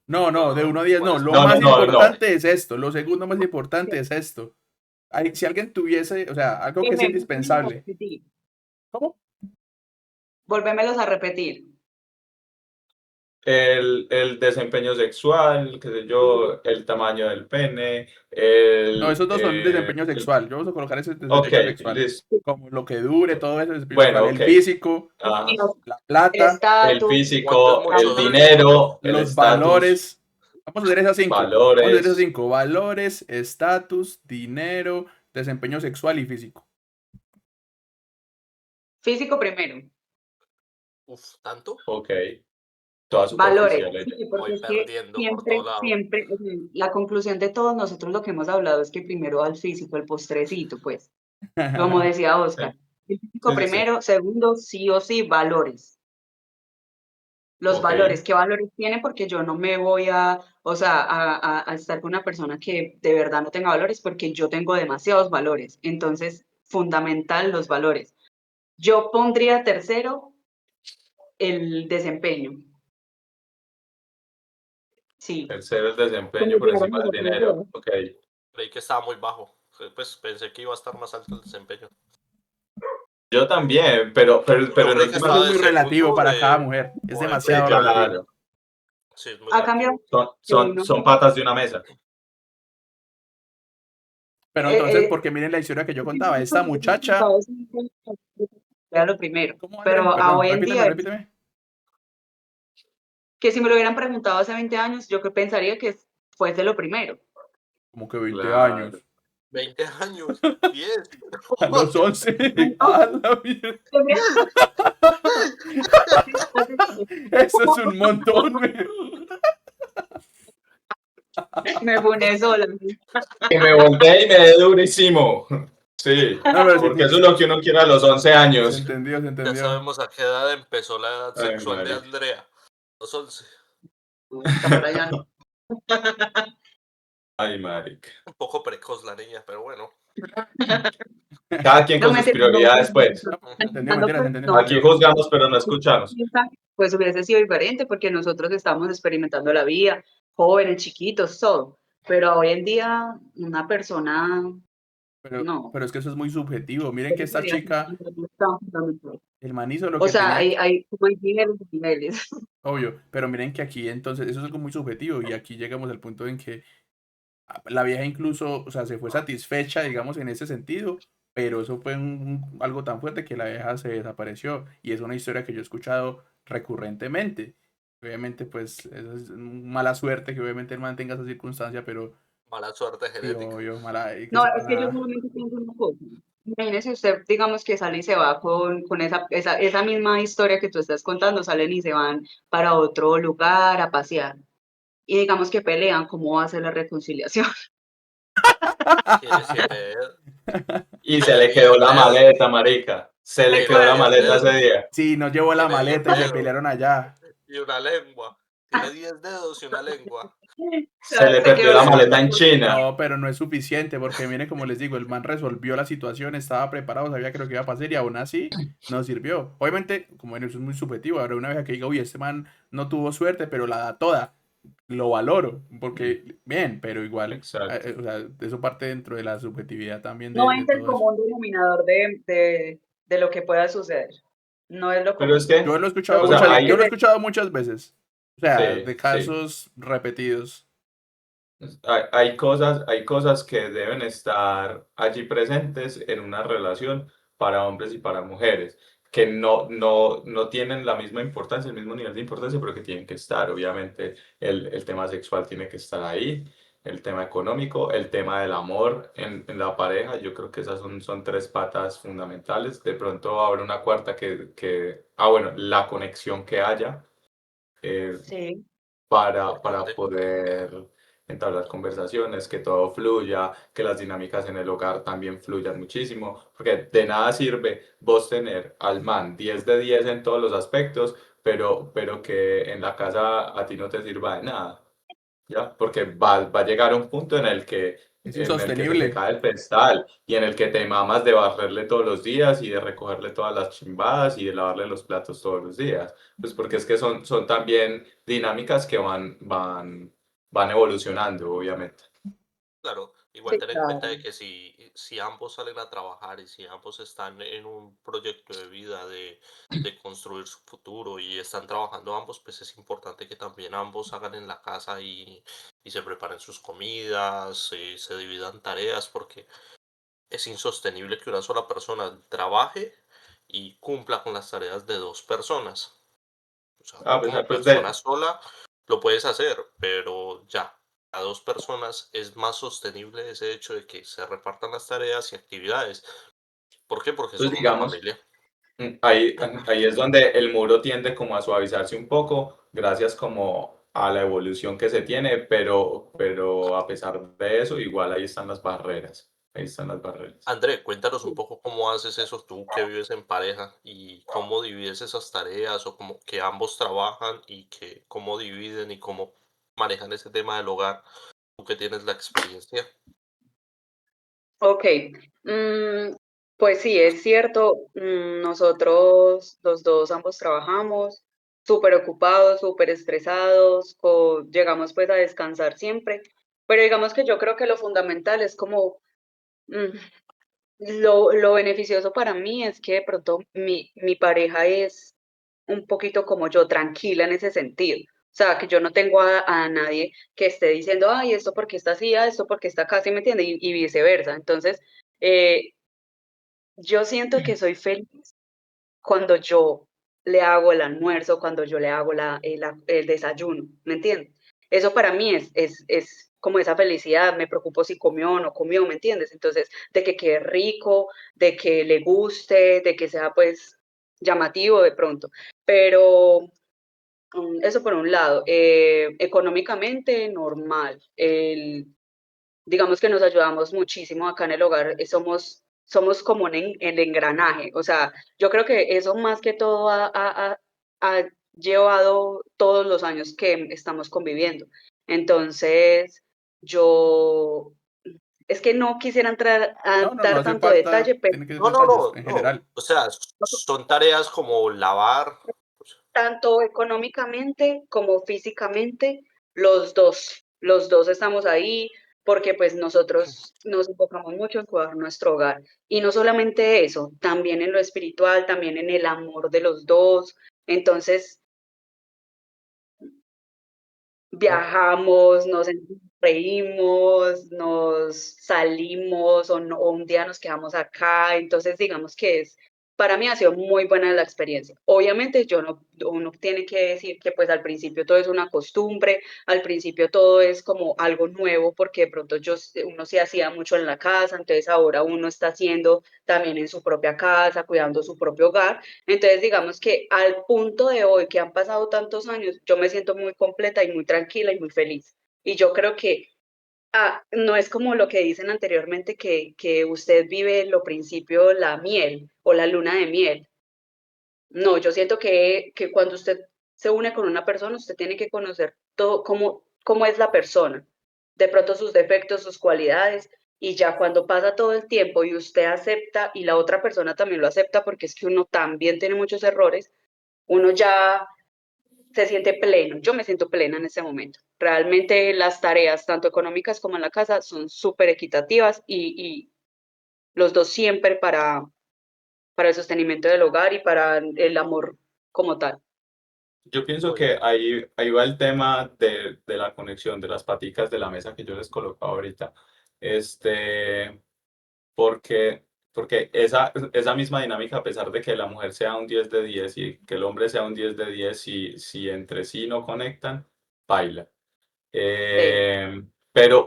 No, de 1 a 10 no. ¿Cuál es? Lo No, no, más no, no. importante es esto. Lo segundo más importante es esto. Si alguien tuviese, o sea, algo que es Volvémelos a indispensable. repetir. ¿Cómo? Volvémelos a repetir. El desempeño sexual, qué sé yo, el tamaño del pene, No, esos dos son desempeño sexual. Yo vamos a colocar ese ok, desempeño sexual. listo. Como lo que dure, todo eso es desempeño Bueno, sexual. ok. El físico, Ajá. la El plata, El estatus, ¿Cuánto es físico, mucho? el Dame un ejemplo. dinero, el los estatus, valores. Vamos a hacer esas 5. Vamos a hacer esas valores. 5. Valores, estatus, dinero, desempeño sexual y físico. físico primero. Uf, ¿tanto? Ok, toda Valores, superficial ella. sí, Voy porque es que perdiendo por todo siempre, lado. siempre, la conclusión de todos nosotros lo que hemos hablado es que primero al físico, el postrecito, pues, como decía Sí, Oscar. El físico sí, sí, sí. primero, segundo, sí o sí, valores. Los Ok, valores, ¿qué valores tiene? Porque yo no me voy o sea, a estar con una persona que de verdad no tenga valores, porque yo tengo demasiados valores. Entonces, fundamental los valores. Yo pondría tercero el desempeño. Sí. tercero el desempeño Como por llegaron encima del nosotros dinero. dos. Ok. Creí que estaba muy bajo. Pues pensé que iba a estar más alto el desempeño. Yo también, pero Yo en creí que Eso últimas, estaba es de muy relativo segundo para cada mujer. Es o de sí, demasiado primero. relativo. claro, Sí, es muy Ha cambiado relativo. de uno. son patas de una mesa. Pero entonces, Eh, porque miren la historia que yo contaba. Esta muchacha. era lo primero. ¿Cómo, Andrea? Pero a Perdón, hoy en repíteme, día, repíteme. que si me lo hubieran preguntado hace 20 años, yo que pensaría que fuese lo primero. Como que 20 Claro. años. 20 años, 10. A los 11. A la mierda. Eso es un montón. Me pone sola. Y me volteé y me dé durísimo. Sí, No, pero porque eso es lo que uno quiere a los 11 se años. entendió, se Ya entendió. sabemos a qué edad empezó la edad Ay, sexual de marica. Andrea. Los 11. Está por allá, ¿no? Ay, marica. Un poco precoz la niña, pero bueno. Cada quien No, con sus mentira, no, prioridades, pues. No, Ujú. se entendió, pensando, mentira, se pues, entendió. no, Aquí juzgamos, pero no escuchamos. pues hubiese sido diferente porque nosotros estamos experimentando la vida, jóvenes, chiquitos, todo. Pero hoy en día, una persona, no. Pero es que eso es muy subjetivo. Miren que esta chica, el man hizo lo O que sea, tenía. como hay niveles y niveles. Obvio, pero miren que aquí entonces eso es algo muy subjetivo y aquí llegamos al punto en que la vieja incluso, o sea, se fue satisfecha, digamos, en ese sentido, pero eso fue algo tan fuerte que la vieja se desapareció y es una historia que yo he escuchado recurrentemente. Obviamente, pues, eso es mala suerte que obviamente el man tenga esa circunstancia, pero Mala suerte sí, genética. obvio, mala, ¿qué No, se es que yo pasa? solamente pienso una cosa. Imagínese usted, digamos que sale y se va con esa misma historia que tú estás contando, salen y se van para otro lugar a pasear. Y digamos que pelean, ¿cómo va a ser la reconciliación? Tienes 7 dedos. Y se Tiene le quedó 10 la dedos. maleta, marica. Se le quedó Tiene la 10 maleta ese dedos. día. Sí, no llevó la Tiene 10 maleta y se dedos. pelearon allá. Y una lengua. Tiene 10 dedos y una lengua. Se le Se perdió quedó la la maleta en China. No, pero no es suficiente porque miren, como les digo, el man resolvió la situación, estaba preparado, sabía que lo que iba a pasar y aún así no sirvió. Obviamente, como ven, eso es muy subjetivo. Habrá una vez que diga, uy, este man no tuvo suerte, pero la da toda. Lo valoro, porque bien, pero igual, Exacto. o sea, eso parte dentro de la subjetividad también No de es el todo eso. común denominador de lo que pueda suceder. No es lo Pero es común. que, Yo lo he Lo escuchado o sea, común muchas, es hay, que yo lo he escuchado muchas veces. O sea, sí, de sí. casos repetidos. Hay cosas que deben estar allí presentes en una relación para hombres y para mujeres, que no tienen la misma importancia, el mismo nivel de importancia, pero que tienen que estar. Obviamente, el tema sexual tiene que estar ahí, el tema económico, el tema del amor en la pareja. Yo creo que esas son tres patas fundamentales. De pronto habrá una cuarta bueno, la conexión que haya. eh, sí, para Importante. poder entablar conversaciones, que todo fluya, que las dinámicas en el hogar también fluyan muchísimo, porque de nada sirve vos tener al man 10 de 10 en todos los aspectos, pero que en la casa a ti no te sirva de nada. ¿Ya? Porque va a llegar un punto Es en el que se te insostenible. cae el pedestal y en el que te mamas de barrerle todos los días y de recogerle todas las chimbadas y de lavarle los platos todos los días. Pues porque es que son también dinámicas que van evolucionando, obviamente. Claro, igual sí, ten en cuenta claro. de que si ambos salen a trabajar y si ambos están en un proyecto de vida de construir su futuro y están trabajando ambos, pues es importante que también ambos hagan en la casa y se preparen sus comidas, se dividan tareas, porque es insostenible que una sola persona trabaje y cumpla con las tareas de dos personas. O sea, Ah, tú pues, como pues persona sola lo puedes hacer, pero ya, a dos personas es más sostenible ese hecho de que se repartan las tareas y actividades. ¿Por qué? Porque pues son una digamos, familia. ahí es donde el muro tiende como a suavizarse un poco, gracias como a la evolución que se tiene, pero a pesar de eso, igual ahí están las barreras. Ahí están las barreras. André, cuéntanos un poco cómo haces eso tú que vives en pareja y cómo divides esas tareas o cómo que ambos trabajan y que cómo dividen y cómo manejan ese tema del hogar, tú que tienes la experiencia. Ok, mm, pues sí, es cierto, nosotros los dos ambos trabajamos súper ocupados, súper estresados, llegamos pues a descansar siempre, pero digamos que yo creo que lo fundamental es como mm, lo beneficioso para mí es que de pronto mi pareja es un poquito como yo, tranquila en ese sentido. O sea, que yo no tengo a nadie que esté diciendo, ay, esto porque está así, esto porque está acá, ¿sí me entiende? Y viceversa. Entonces, eh, yo siento que soy feliz cuando yo le hago el almuerzo, cuando yo le hago el desayuno, ¿me entiendes? Eso para mí es como esa felicidad, me preocupo si comió o no comió, ¿me entiendes? Entonces, de que quede rico, de que le guste, de que sea pues llamativo de pronto. Pero eso por un lado. Económicamente, normal. Digamos que nos ayudamos muchísimo acá en el hogar, somos como el engranaje. O sea, yo creo que eso más que todo ha llevado todos los años que estamos conviviendo. Entonces, yo, es que no quisiera entrar a No, no, no dar hace tanto falta, detalle, pero tiene que ser No, no, detalles no, en no. general. O sea, son tareas como lavar. Pues, tanto económicamente como físicamente, los dos estamos ahí porque pues nosotros nos enfocamos mucho en cuidar nuestro hogar. Y no solamente eso, también en lo espiritual, también en el amor de los dos. Entonces, Oh, viajamos, nos reímos, nos salimos o un día nos quedamos acá. Entonces, digamos que para mí ha sido muy buena la experiencia. Obviamente, uno tiene que decir que pues al principio todo es una costumbre, al principio todo es como algo nuevo, porque de pronto uno se hacía mucho en la casa, entonces ahora uno está haciendo también en su propia casa, cuidando su propio hogar. Entonces, digamos que al punto de hoy, que han pasado tantos años, yo me siento muy completa y muy tranquila y muy feliz. Y yo creo que no es como lo que dicen anteriormente, que usted vive lo principio, la miel o la luna de miel. No, yo siento que cuando usted se une con una persona, usted tiene que conocer todo, cómo es la persona, de pronto sus defectos, sus cualidades, y ya cuando pasa todo el tiempo y usted acepta y la otra persona también lo acepta, porque es que uno también tiene muchos errores, uno ya se siente pleno. Yo me siento plena en ese momento. Realmente las tareas, tanto económicas como en la casa, son súper equitativas y los dos siempre para el sostenimiento del hogar y para el amor como tal. Yo pienso oye, que ahí va el tema de la conexión, de las paticas de la mesa que yo les colocaba ahorita. Este, porque, porque esa misma dinámica, a pesar de que la mujer sea un 10 de 10 y que el hombre sea un 10 de 10, si entre sí no conectan, baila. Sí, Pero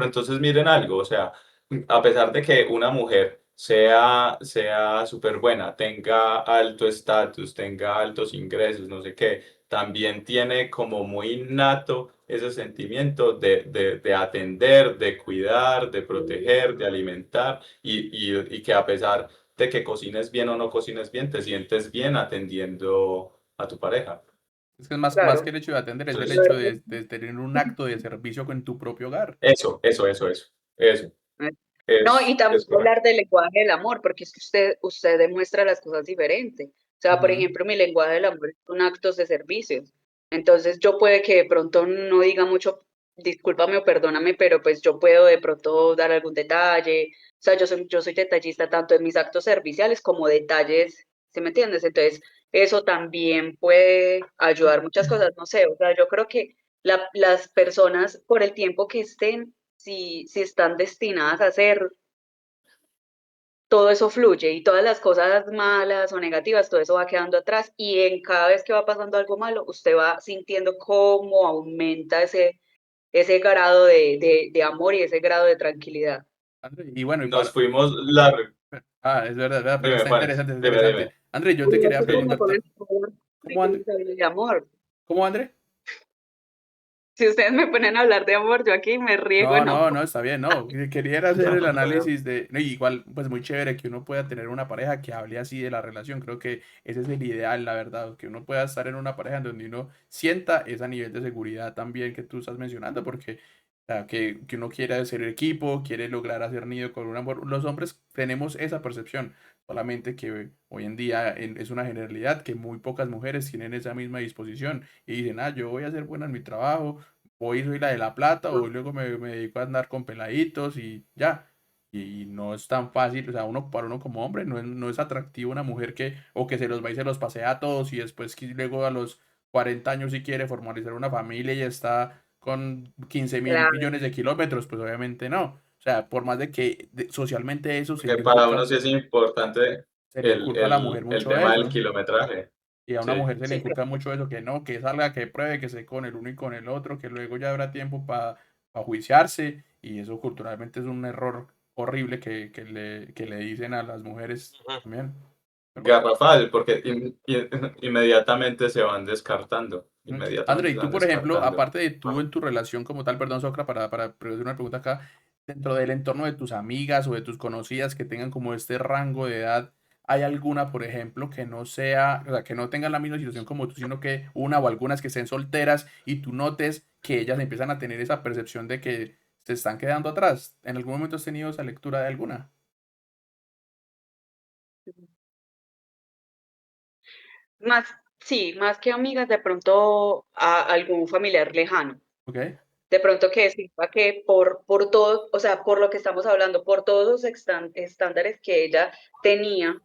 entonces miren algo, o sea, a pesar de que una mujer sea súper buena, tenga alto estatus, tenga altos ingresos, no sé qué, también tiene como muy innato ese sentimiento de atender, de cuidar, de proteger, de alimentar y que a pesar de que cocines bien o no cocines bien, te sientes bien atendiendo a tu pareja. es que es más que claro. el hecho de atender, es el Entonces, hecho de tener un acto de servicio con tu propio hogar. eso No, y también es correcto. hablar del lenguaje del amor, porque es que usted demuestra las cosas diferente. O sea, por Ujú. ejemplo, mi lenguaje del amor son actos de servicio. Entonces, yo puede que de pronto no diga mucho, discúlpame o perdóname, pero pues yo puedo de pronto dar algún detalle. O sea, yo soy detallista tanto en mis actos serviciales como detalles, ¿sí me entiendes? Entonces, eso también puede ayudar muchas cosas, no sé, o sea, yo creo que las personas por el tiempo que estén, si están destinadas a hacer, todo eso fluye y todas las cosas malas o negativas, todo eso va quedando atrás y en cada vez que va pasando algo malo, usted va sintiendo cómo aumenta ese grado de amor y ese grado de tranquilidad. André, y bueno, y Nos para... fuimos largo. Es verdad, pero Dime, está Juanes, interesante, está dime, interesante. dime. André, yo te Uy, quería es que se me preguntar, ponen ¿cómo André? de amor. ¿Cómo André? Si ustedes me ponen a hablar de amor, yo aquí me riego No, en no, amor. no, está bien, no. Quería era hacer el análisis de. No, y igual, pues muy chévere que uno pueda tener una pareja que hable así de la relación. Creo que ese es el ideal, la verdad. Que uno pueda estar en una pareja en donde uno sienta ese nivel de seguridad también que tú estás mencionando, porque o sea, que uno quiere hacer equipo, quiere lograr hacer nido con un amor. Los hombres tenemos esa percepción, solamente que hoy en día es una generalidad que muy pocas mujeres tienen esa misma disposición y dicen, yo voy a ser buena en mi trabajo, hoy soy la de la plata, o luego me dedico a andar con peladitos y ya. Y no es tan fácil, o sea, para uno como hombre no es atractivo una mujer o que se los va y se los pasea a todos y después que luego a los 40 años si quiere formalizar una familia y está con 15 mil Claro, millones de kilómetros, pues obviamente no. O sea, por más de que socialmente eso se Porque le para uno inculca, sí es importante se le inculca a la mujer el mucho tema del eso. kilometraje. Y a una Sí. mujer se le sí, inculca mucho eso, que no, que salga, que pruebe, que esté con el uno y con el otro, que luego ya habrá tiempo para a juiciarse, y eso culturalmente es un error horrible que le dicen a las mujeres Ujú. también. Pero bueno. Garrafal, porque inmediatamente se van descartando. André, Inmediatamente y se tú, van por ejemplo, descartando. aparte de tú en tu relación como tal, perdón, Socra, para hacer una pregunta acá, dentro del entorno de tus amigas o de tus conocidas que tengan como este rango de edad, ¿hay alguna, por ejemplo, que no sea, o sea, que no tengan la misma situación como tú, sino que una o algunas que estén solteras y tú notes que ellas empiezan a tener esa percepción de que se están quedando atrás? ¿En algún momento has tenido esa lectura de alguna? Más, sí, más que amigas, de pronto a algún familiar lejano. ¿Ok? De pronto que sepa que por todo, o sea, por lo que estamos hablando, por todos los estándares que ella tenía,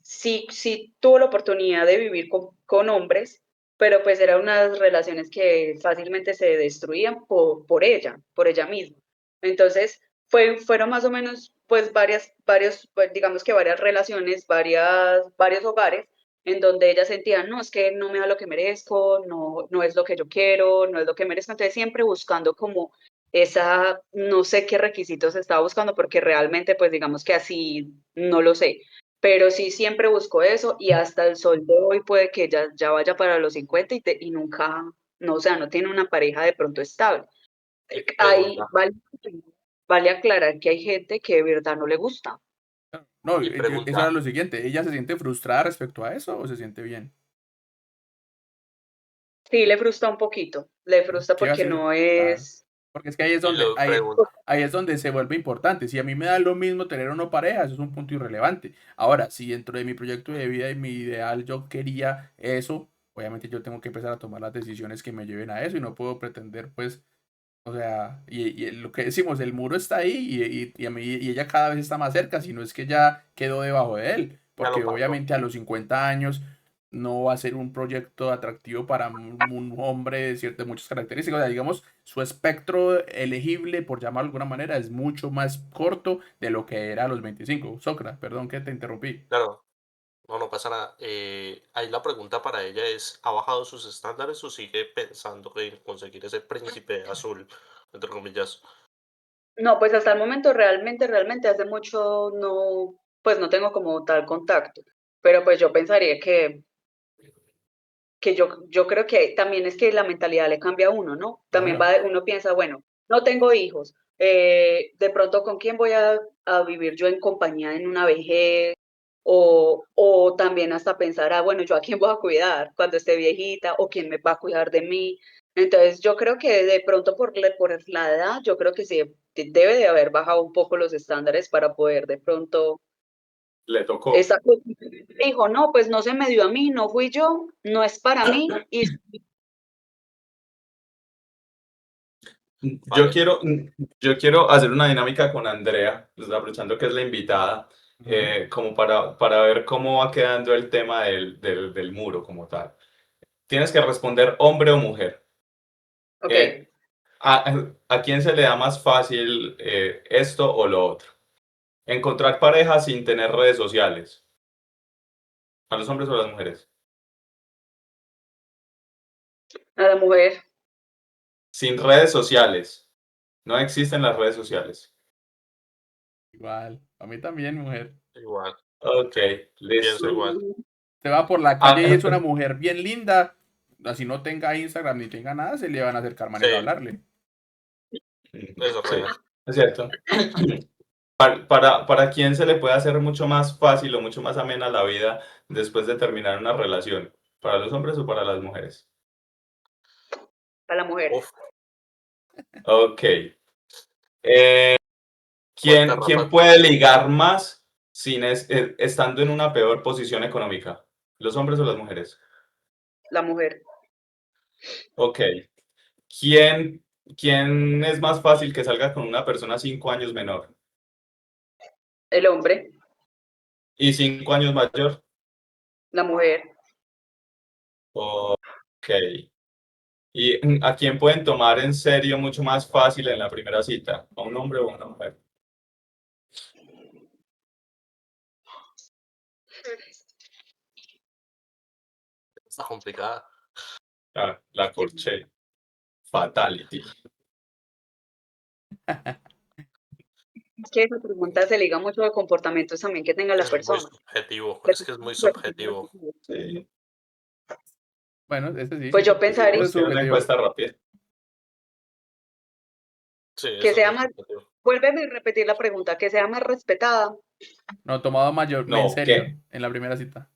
sí, sí tuvo la oportunidad de vivir con hombres, pero pues eran unas relaciones que fácilmente se destruían por ella misma. Entonces, fueron más o menos pues pues, digamos que varias relaciones, varios hogares en donde ella sentía, no, es que no me da lo que merezco, no, no es lo que yo quiero, no es lo que merezco. Entonces, siempre buscando como esa, no sé qué requisitos estaba buscando, porque realmente, pues digamos que así no lo sé, pero sí siempre busco eso y hasta el sol de hoy puede que ya vaya para los 50 y nunca, no, o sea, no tiene una pareja de pronto estable. Y Ahí pregunta, vale aclarar que hay gente que de verdad no le gusta. No, y eso era pregunta, lo siguiente. ¿Ella se siente frustrada respecto a eso o se siente bien? Sí, le frustra un poquito, le frustra ¿Qué iba a porque ser? no Claro. es, Porque es que ahí es y donde, le pregunta, ahí es donde se vuelve importante. Si a mí me da lo mismo tener o no pareja, eso es un punto irrelevante. Ahora, si dentro de mi proyecto de vida y mi ideal yo quería eso, obviamente yo tengo que empezar a tomar las decisiones que me lleven a eso y no puedo pretender, pues, o sea, y lo que decimos, el muro está ahí y a mí, y ella cada vez está más cerca, si no es que ya quedó debajo de él, ya lo porque pasó. obviamente a los 50 años no va a ser un proyecto atractivo para un hombre de muchas características. O sea, digamos, su espectro elegible, por llamarlo de alguna manera, es mucho más corto de lo que era a los 25. Socra, perdón que te interrumpí. Claro, no, no pasa nada. Ahí la pregunta para ella es, ¿ha bajado sus estándares o sigue pensando en conseguir ese príncipe azul, entre comillas? no, pues hasta el momento realmente hace mucho no, pues no tengo como tal contacto, pero pues yo pensaría que yo creo que también es que la mentalidad le cambia a uno, ¿no? También Claro. uno piensa, bueno, no tengo hijos, de pronto con quién voy a vivir yo en compañía en una vejez, o también hasta pensar, ah, bueno, yo a quién voy a cuidar cuando esté viejita, o quién me va a cuidar de mí. Entonces yo creo que de pronto por la edad, yo creo que sí debe de haber bajado un poco los estándares para poder de pronto Le tocó. esa dijo, no, pues no se me dio a mí, no fui yo, no es para mí, y Yo Vale. quiero, yo quiero hacer una dinámica con Andrea, pues, aprovechando que es la invitada, Ujú. como para ver cómo va quedando el tema del muro como tal. Tienes que responder hombre o mujer. ok, Eh, ¿A quién se le da más fácil esto o lo otro? Encontrar pareja sin tener redes sociales. ¿A los hombres o a las mujeres? a la mujer, Sin redes sociales. No existen las redes sociales. Igual, a mí también, mujer. Igual, Ok, pienso listo. igual. Se va por la Ah, calle y es una mujer bien linda, así no tenga Instagram ni tenga nada, se le van a acercar Sí, manes a hablarle. es sí, real. es cierto. Para quién se le puede hacer mucho más fácil o mucho más amena la vida después de terminar una relación. ¿Para los hombres o para las mujeres? a la mujer, Uf, Ok. Eh, fuerte, ¿quién Rafa. puede ligar más sin estando en una peor posición económica? ¿Los hombres o las mujeres? la mujer, Ok. ¿Quién, quién es más fácil que salga con una persona 5 años menor el hombre, y 5 años mayor? la mujer, Ok. ¿Y a quién pueden tomar en serio mucho más fácil en la primera cita? ¿A un hombre o a una mujer? Está complicada. Ah, la corché. Fatality. Es que esa pregunta se liga mucho a comportamientos también que tenga la Es muy persona. subjetivo, De es que es muy pronto, subjetivo. Sí, Bueno, ese sí, pues yo sí, pensaría eso es tiene una subjetivo. encuesta rápida. Sí, que eso es sea muy más, subjetivo. vuélveme a repetir la pregunta, que sea más respetada. No, tomado mayor, en No, serio, ¿qué? en la primera cita.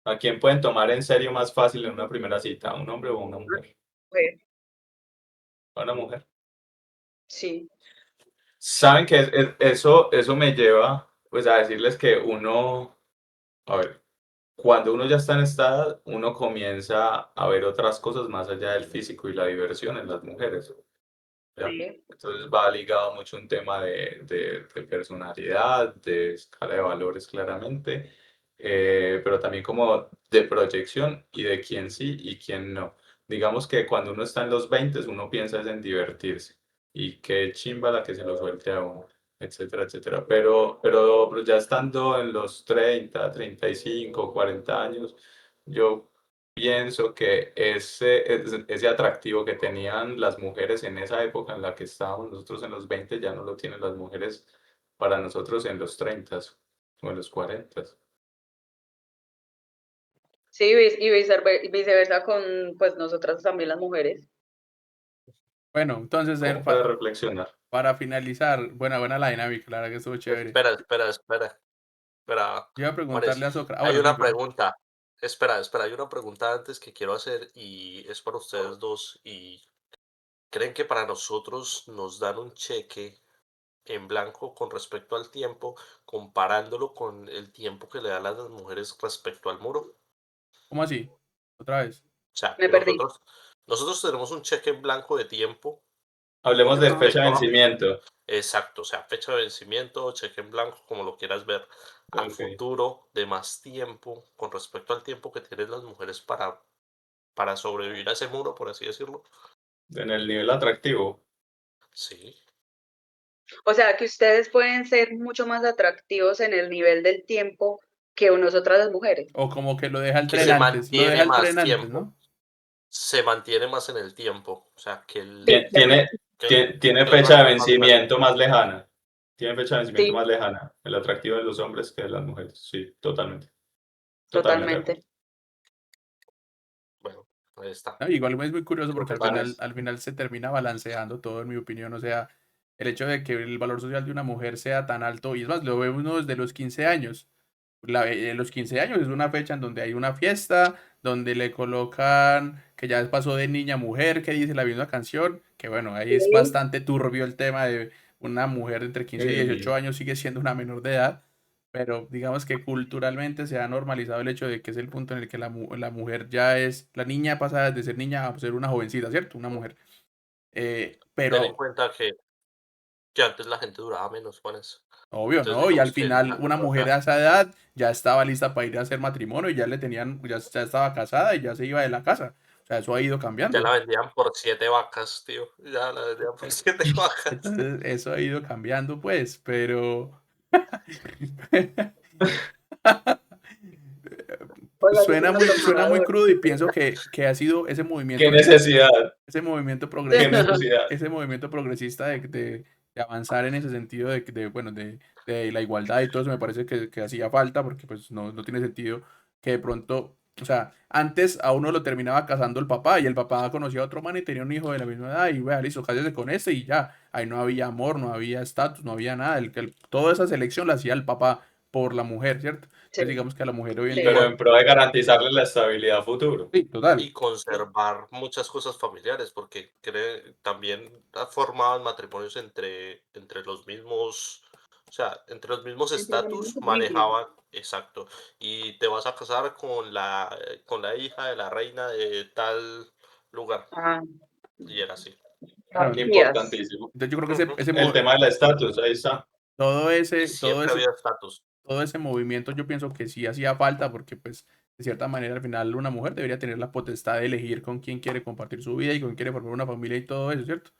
¿A quién pueden tomar en serio más fácil en una primera cita? ¿A un hombre o a una mujer? Pues, A una mujer. sí, Saben que eso me lleva pues a decirles que uno, a ver, cuando uno ya está en esta edad, uno comienza a ver otras cosas más allá del físico y la diversión en las mujeres. ¿Ya? sí. Entonces va ligado mucho un tema de personalidad, de escala de valores claramente, pero también como de proyección y de quién sí y quién no. Digamos que cuando uno está en los 20 uno piensa es en divertirse y qué chimba la que se lo suelte a uno, etcétera, etcétera. Pero ya estando en los 30, 35, 40 años, yo pienso que ese atractivo que tenían las mujeres en esa época en la que estábamos nosotros en los 20 ya no lo tienen las mujeres para nosotros en los 30 o en los 40. Sí, y viceversa con pues nosotras también las mujeres. Bueno, entonces, ¿Cómo puede reflexionar? para finalizar, buena la dinámica, la verdad que estuvo chévere. Espera, Yo iba a Mares, preguntarle a Sócrates. Ah, hay bueno, sí, una pero. pregunta. Espera, hay una pregunta antes que quiero hacer y es para ustedes dos. ¿Y creen que para nosotros nos dan un cheque en blanco con respecto al tiempo, comparándolo con el tiempo que le dan las mujeres respecto al muro? ¿Cómo así? Otra vez. O sea, Me perdí. nosotros tenemos un cheque en blanco de tiempo Hablemos con de fecha de respecto a, vencimiento. exacto, o sea, fecha de vencimiento, cheque en blanco, como lo quieras ver, a Ok. futuro de más tiempo con respecto al tiempo que tienen las mujeres para sobrevivir a ese muro, por así decirlo. En el nivel atractivo. Sí, O sea, que ustedes pueden ser mucho más atractivos en el nivel del tiempo que nosotras las mujeres. O como que lo deja el que tren se antes. Lo deja mantiene el más tren antes, tiempo, ¿no? se mantiene más en el tiempo. O sea, Sí, claro. Tiene que el fecha de rango es más grande. vencimiento más lejana. Tiene fecha de vencimiento Sí, más lejana. El atractivo de los hombres que de las mujeres. Sí, totalmente. Totalmente de acuerdo. totalmente. Bueno, ahí está. No, igual es muy curioso Creo porque que al está. final, al final se termina balanceando todo, en mi opinión. O sea, el hecho de que el valor social de una mujer sea tan alto, y es más, lo ve uno desde los 15 años. Los 15 años es una fecha en donde hay una fiesta, donde le colocan que ya pasó de niña a mujer, que dice la misma canción, que bueno, ahí es Sí, bastante turbio el tema de una mujer de entre 15 y 18 años sigue siendo una menor de edad, pero digamos que culturalmente se ha normalizado el hecho de que es el punto en el que la mujer ya es, la niña pasa de ser niña a ser una jovencita, ¿cierto? Una mujer. Ten en Pero cuenta que antes la gente duraba menos, Juanes. obvio, Entonces, ¿no? Y al digamos que final una mujer a esa edad ya estaba lista para ir a hacer matrimonio y ya le tenían, ya estaba casada y ya se iba de la casa. O sea, eso ha ido ya la cambiando. vendían por 7 vacas, tío. Ya la vendían por 7 vacas. Entonces, eso ha ido cambiando, pues, pero oiga, yo soy una suena muy tomadora. crudo y pienso que ha sido ¿Qué necesidad? ese movimiento ¿Qué progresista, necesidad? ese movimiento progresista de avanzar en ese sentido bueno, de la igualdad y todo eso me parece que hacía falta porque pues no tiene sentido que de pronto, o sea, antes a uno lo terminaba casando el papá y el papá conocía a otro man y tenía un hijo de la misma edad y vea, listo, cásese con este y ya, ahí no había amor, no había estatus, no había nada, toda esa selección la hacía el papá por la mujer, ¿cierto? Sí, Entonces digamos que a la mujer hoy en sí. Pero día, en pro de garantizarle la estabilidad futuro. sí, total. Y conservar muchas cosas familiares, porque también formaban matrimonios entre los mismos, o sea, entre los mismos Entre la misma estatus familia. manejaban, exacto, y te vas a casar con la hija de la reina de tal lugar, Ah, y era así. Claro. tías. Importantísimo. Entonces yo creo que Ujú. El tema del estatus, ahí está. todo ese, todo Siempre ese, había estatus. todo ese movimiento yo pienso que sí hacía falta porque pues de cierta manera al final una mujer debería tener la potestad de elegir con quién quiere compartir su vida y con quién quiere formar una familia y todo eso, ¿cierto?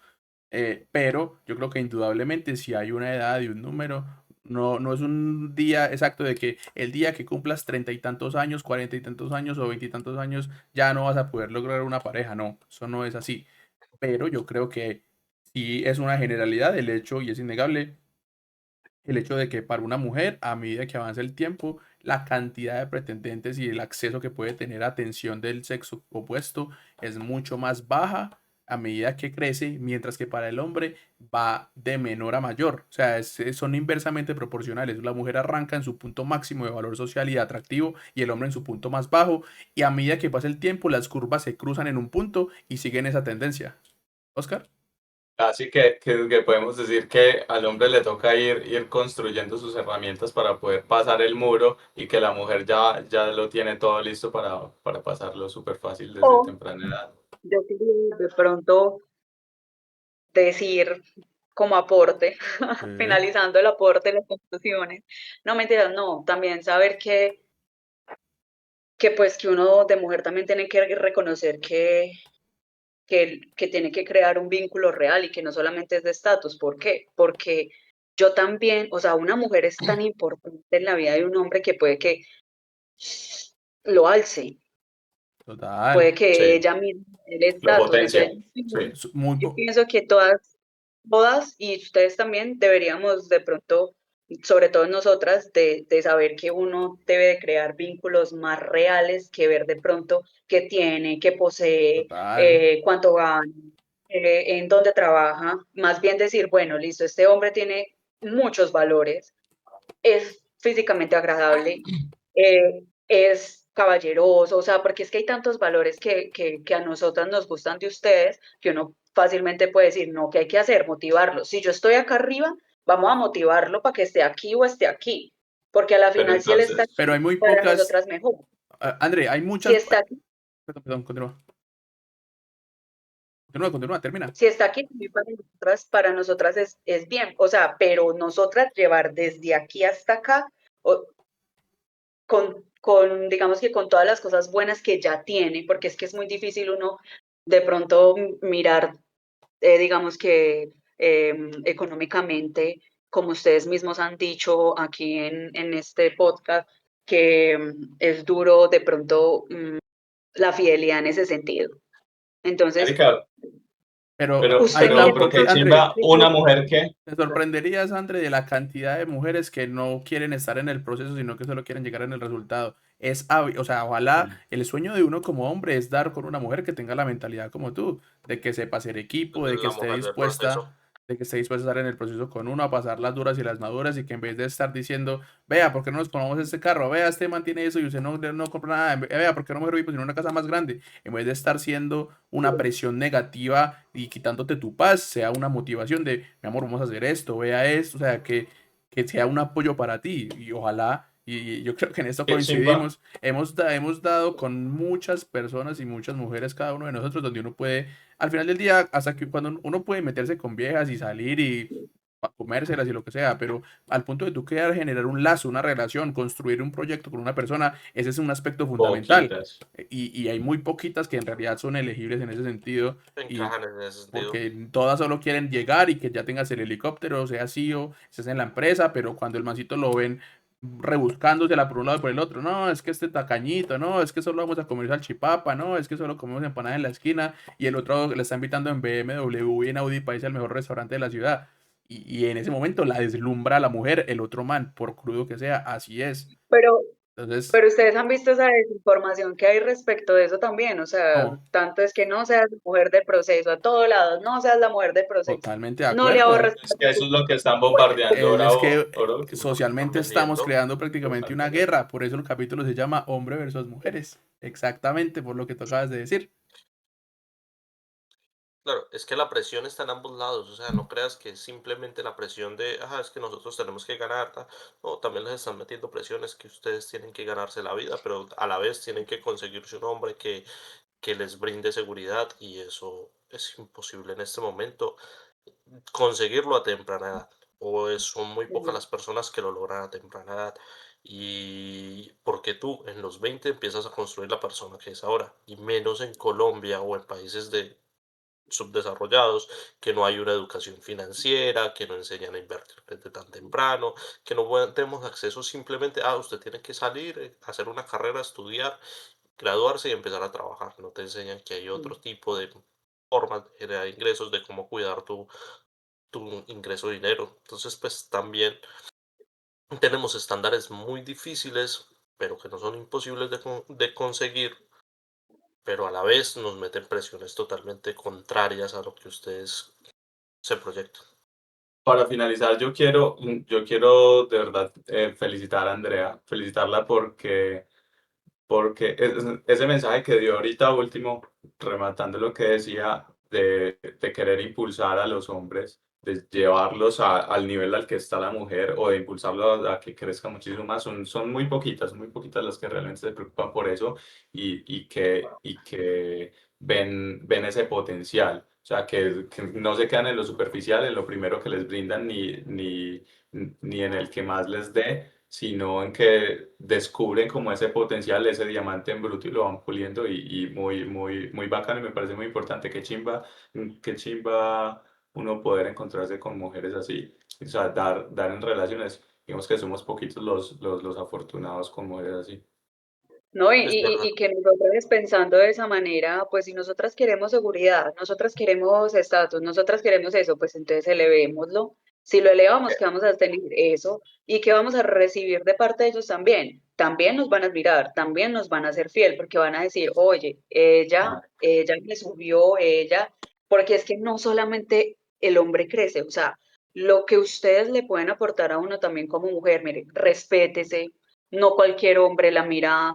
Pero yo creo que indudablemente si hay una edad y un número, no es un día exacto de que el día que cumplas 30 y tantos años, 40 y tantos años o 20 y tantos años ya no vas a poder lograr una pareja, no, eso no es así. Pero yo creo que sí es una generalidad el hecho, y es innegable, el hecho de que para una mujer, a medida que avanza el tiempo, la cantidad de pretendentes y el acceso que puede tener a atención del sexo opuesto es mucho más baja a medida que crece, mientras que para el hombre va de menor a mayor. O sea, son inversamente proporcionales. La mujer arranca en su punto máximo de valor social y atractivo y el hombre en su punto más bajo. Y a medida que pasa el tiempo, las curvas se cruzan en un punto y siguen esa tendencia. Oscar. Así que podemos decir que al hombre le toca ir construyendo sus herramientas para poder pasar el muro y que la mujer ya lo tiene todo listo para pasarlo súper fácil desde O temprana edad. yo quería de pronto decir como aporte, finalizando el aporte, las conclusiones. No, mentiras, no, también saber que pues que uno de mujer también tiene que reconocer que tiene que crear un vínculo real y que no solamente es de estatus. ¿Por qué? Porque yo también, o sea, una mujer es tan importante en la vida de un hombre que puede que lo alce, Total. puede que Sí, ella misma el lo estatus. potencia. Entonces, Sí. Muy yo pienso que todas y ustedes también deberíamos de pronto, sobre todo nosotras, de saber que uno debe de crear vínculos más reales que ver de pronto qué tiene, qué posee, total. cuánto gana, en dónde trabaja. Más bien decir, bueno, listo, este hombre tiene muchos valores, es físicamente agradable, es caballeroso, o sea, porque es que hay tantos valores que a nosotras nos gustan de ustedes que uno fácilmente puede decir, no, ¿qué hay que hacer? Motivarlo. Si yo estoy acá arriba, vamos a motivarlo para que esté aquí o esté aquí, porque a la Pero final si él está entonces, Pero hay aquí, muy para pocas. nosotras mejor. André, hay Si muchas. está aquí, Perdón, continúa. Continúa, continúa, termina. si está aquí para nosotras es bien, o sea, pero nosotras llevar desde aquí hasta acá, o, digamos que con todas las cosas buenas que ya tiene, porque es que es muy difícil uno de pronto mirar, digamos que económicamente, como ustedes mismos han dicho aquí en este podcast, que es duro de pronto la fidelidad en ese sentido. Entonces, marica, Pero pero, usted, pero, Miguel, pero porque, qué André, chimba una mujer que, te sorprenderías, André, de la cantidad de mujeres que no quieren estar en el proceso, sino que solo quieren llegar en el resultado. O sea, ojalá el sueño de uno como hombre es dar con una mujer que tenga la mentalidad como tú, de que sepa ser equipo, la mujer del proceso. de que esté dispuesta a estar en el proceso con uno, a pasar las duras y las maduras, y que en vez de estar diciendo, vea, ¿por qué no nos compramos este carro? Vea, este man tiene eso y usted no compra nada. Vea, ¿por qué no mejor vivimos en una casa más grande? En vez de estar siendo una presión negativa y quitándote tu paz, sea una motivación de, mi amor, vamos a hacer esto, vea esto, o sea, que sea un apoyo para ti y ojalá, y yo creo que en esto qué chimba, coincidimos, hemos dado con muchas personas y muchas mujeres cada uno de nosotros donde uno puede, al final del día, hasta que cuando uno puede meterse con viejas y salir y comérselas y lo que sea, pero al punto de tú querer generar un lazo, una relación, construir un proyecto con una persona, ese es un aspecto fundamental. poquitas. Y hay muy poquitas que en realidad son elegibles en ese sentido, y Encajan en ese sentido. porque todas solo quieren llegar y que ya tengas el helicóptero, sea CEO, estés en la empresa, pero cuando el mancito lo ven rebuscándosela por un lado y por el otro, no, es que este tacañito, no, es que solo vamos a comer salchipapa, no, es que solo comemos empanada en la esquina, y el otro le está invitando en BMW y en Audi para irse al mejor restaurante de la ciudad. Y en ese momento la deslumbra a la mujer, el otro man, por crudo que sea, así es. pero Entonces, Pero ustedes han visto esa desinformación que hay respecto de eso también, o sea, no, tanto es que no seas mujer de proceso, a todos lados, no seas la mujer de proceso, totalmente de no le acuerdo. ahorres Es que eso es lo que están porque bombardeando ahora, Es que ahora último. Están socialmente estamos vendiendo. creando prácticamente una Totalmente. guerra, por eso el capítulo se llama Hombre versus Mujeres, exactamente por lo que tú acabas de decir. Claro, es que la presión está en ambos lados, o sea, no creas que es simplemente la presión de, es que nosotros tenemos que ganar, no, también les están metiendo presiones que ustedes tienen que ganarse la vida, pero a la vez tienen que conseguirse un hombre que les brinde seguridad y eso es imposible en este momento conseguirlo a temprana edad, son muy pocas las personas que lo logran a temprana edad. Y porque tú en los 20 empiezas a construir la persona que es ahora, y menos en Colombia o en países de subdesarrollados, que no hay una educación financiera, que no enseñan a invertir desde tan temprano, que no tenemos acceso simplemente a usted tiene que salir, hacer una carrera, estudiar, graduarse y empezar a trabajar. No te enseñan que hay otro tipo formas de generar ingresos, de cómo cuidar tu ingreso de dinero. Entonces, pues también tenemos estándares muy difíciles, pero que no son imposibles de conseguir, pero a la vez nos meten presiones totalmente contrarias a lo que ustedes se proyectan. Para finalizar, yo quiero de verdad felicitar a Andrea, felicitarla porque ese mensaje que dio ahorita último, rematando lo que decía de querer impulsar a los hombres, de llevarlos al nivel al que está la mujer o de impulsarlos a que crezca muchísimo más, son muy poquitas las que realmente se preocupan por eso y que ven ese potencial. O sea, que no se quedan en lo superficial, en lo primero que les brindan, ni en el que más les dé, sino en que descubren como ese potencial, ese diamante en bruto y lo van puliendo y muy bacano y me parece muy importante. Qué chimba uno poder encontrarse con mujeres así, o sea, dar en relaciones. Digamos que somos poquitos los afortunados con mujeres así. ¿No? Es verdad. Y que nosotras pensando de esa manera, pues si nosotras queremos seguridad, nosotras queremos estatus, nosotras queremos eso, pues entonces elevémoslo. Si lo elevamos, ¿qué vamos a tener? Eso. ¿Y qué vamos a recibir de parte de ellos también? También nos van a admirar, también nos van a ser fiel, porque van a decir, oye, Ah, ella me subió, ella, porque es que no solamente el hombre crece, o sea, lo que ustedes le pueden aportar a uno también como mujer, mire, respétese, no cualquier hombre la mira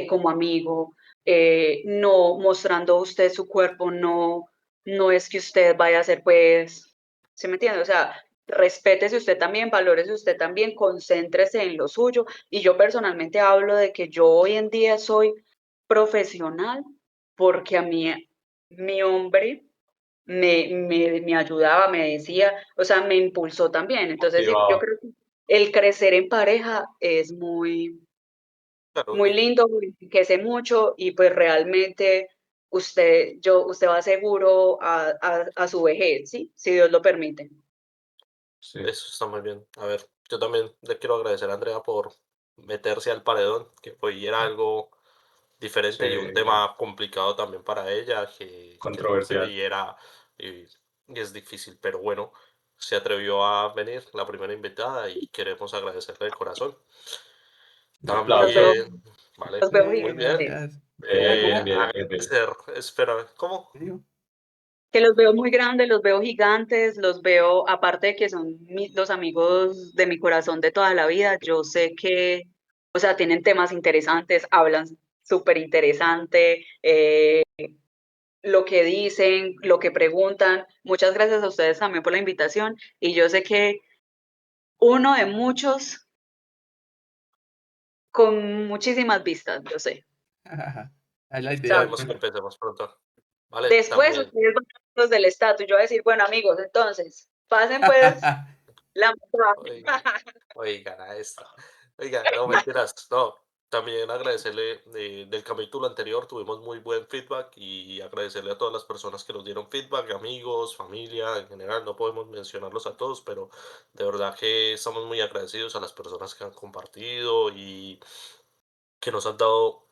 como amigo, no mostrando usted su cuerpo, no, no es que usted vaya a ser pues, ¿se me entiende? O sea, respétese usted también, valórese usted también, concéntrese en lo suyo. Y yo personalmente hablo de que yo hoy en día soy profesional porque a mí, mi hombre me ayudaba, me decía, o sea, me impulsó también. Entonces, sí, yo motivado. creo que el crecer en pareja es Claro, muy lindo, me enriquece mucho y pues realmente usted va seguro a su vejez, ¿sí? Si Dios lo permite. Sí, eso está muy bien. A ver, yo también le quiero agradecer a Andrea por meterse al paredón, que hoy era algo sí, diferente y un tema complicado también para ella, que no controversial. creyera y, y es difícil, pero bueno, se atrevió a venir la primera invitada y queremos agradecerle de corazón. Un Los aplauso. veo, También, vale, los veo muy bien. gigantes. Gracias. Bien, bien, bien, bien. Agradecer, espera, ¿cómo? ¿Qué digo? Que los veo muy grandes, los veo gigantes, los veo, aparte de que son los amigos de mi corazón de toda la vida, yo sé que, o sea, tienen temas interesantes, hablan súper interesante, lo que dicen, lo que preguntan. Muchas gracias a ustedes también por la invitación y yo sé que uno de muchos con muchísimas vistas, yo sé. Es la idea, Esperemos pues. que empecemos pronto. Vale, Después también. ustedes van a ser los del estatus, yo voy a decir, bueno amigos, entonces, pasen pues la Oigan, oigan a esto. Oigan, no mentiras, no. También agradecerle del capítulo anterior, tuvimos muy buen feedback y agradecerle a todas las personas que nos dieron feedback, amigos, familia, en general, no podemos mencionarlos a todos, pero de verdad que estamos muy agradecidos a las personas que han compartido y que nos han dado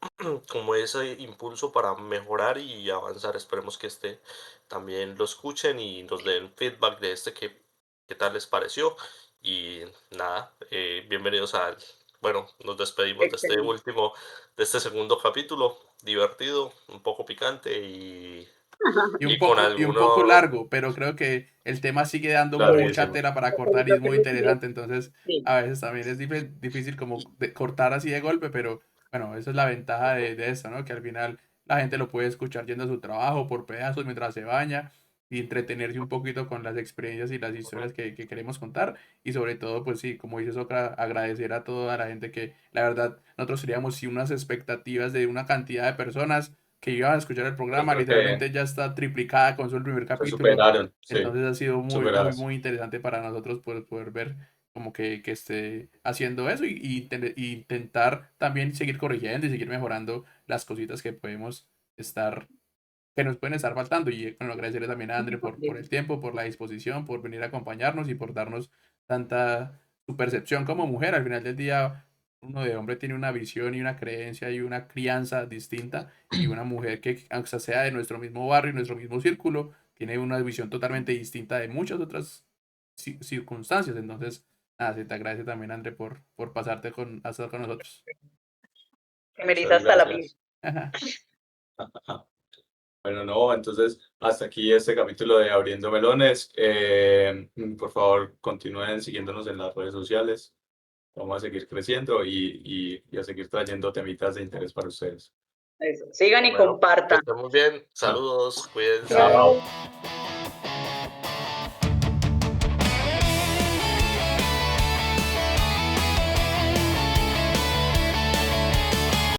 como ese impulso para mejorar y avanzar. Esperemos que este también lo escuchen y nos den feedback de este qué tal les pareció. Y nada, bienvenidos al, bueno, nos despedimos de este excelente. último, de este segundo capítulo, divertido, un poco picante y con Y un poco alguno, largo, pero creo que el tema sigue dando mucha Larguísimo. tela para cortar y Yo es muy creo que interesante, entonces sí. a veces también es difícil como cortar así de golpe, pero bueno, esa es la ventaja de esto, ¿no? Que al final la gente lo puede escuchar yendo a su trabajo por pedazos mientras se baña y entretenerse un poquito con las experiencias y las historias que queremos contar y sobre todo, pues sí, como dices, Ocra, agradecer a toda la gente que la verdad nosotros teníamos sí unas expectativas de una cantidad de personas que iban a escuchar el Yo programa, creo que literalmente ya está triplicada con solo el primer se capítulo. superaron, sí, Entonces ha sido superadas. muy interesante para nosotros poder ver como que esté haciendo eso y intentar también seguir corrigiendo y seguir mejorando las cositas que podemos estar, que nos pueden estar faltando. Y bueno, agradecerle también a André por el tiempo, por la disposición, por venir a acompañarnos y por darnos tanta su percepción como mujer. Al final del día uno de hombre tiene una visión y una creencia y una crianza distinta, y una mujer que, aunque sea de nuestro mismo barrio y nuestro mismo círculo, tiene una visión totalmente distinta de muchas otras circunstancias. Entonces, nada, se te agradece también, André, por a estar con nosotros. Que me Muchas eriza hasta la piel. gracias. Bueno, no, entonces hasta aquí este capítulo de Abriendo Melones. Por favor, continúen siguiéndonos en las redes sociales. Vamos a seguir creciendo y a seguir trayendo temitas de interés para ustedes. Eso. Sigan y Bueno, que compartan. estén muy bien. Chao. Saludos, cuídense. Chao. Chao.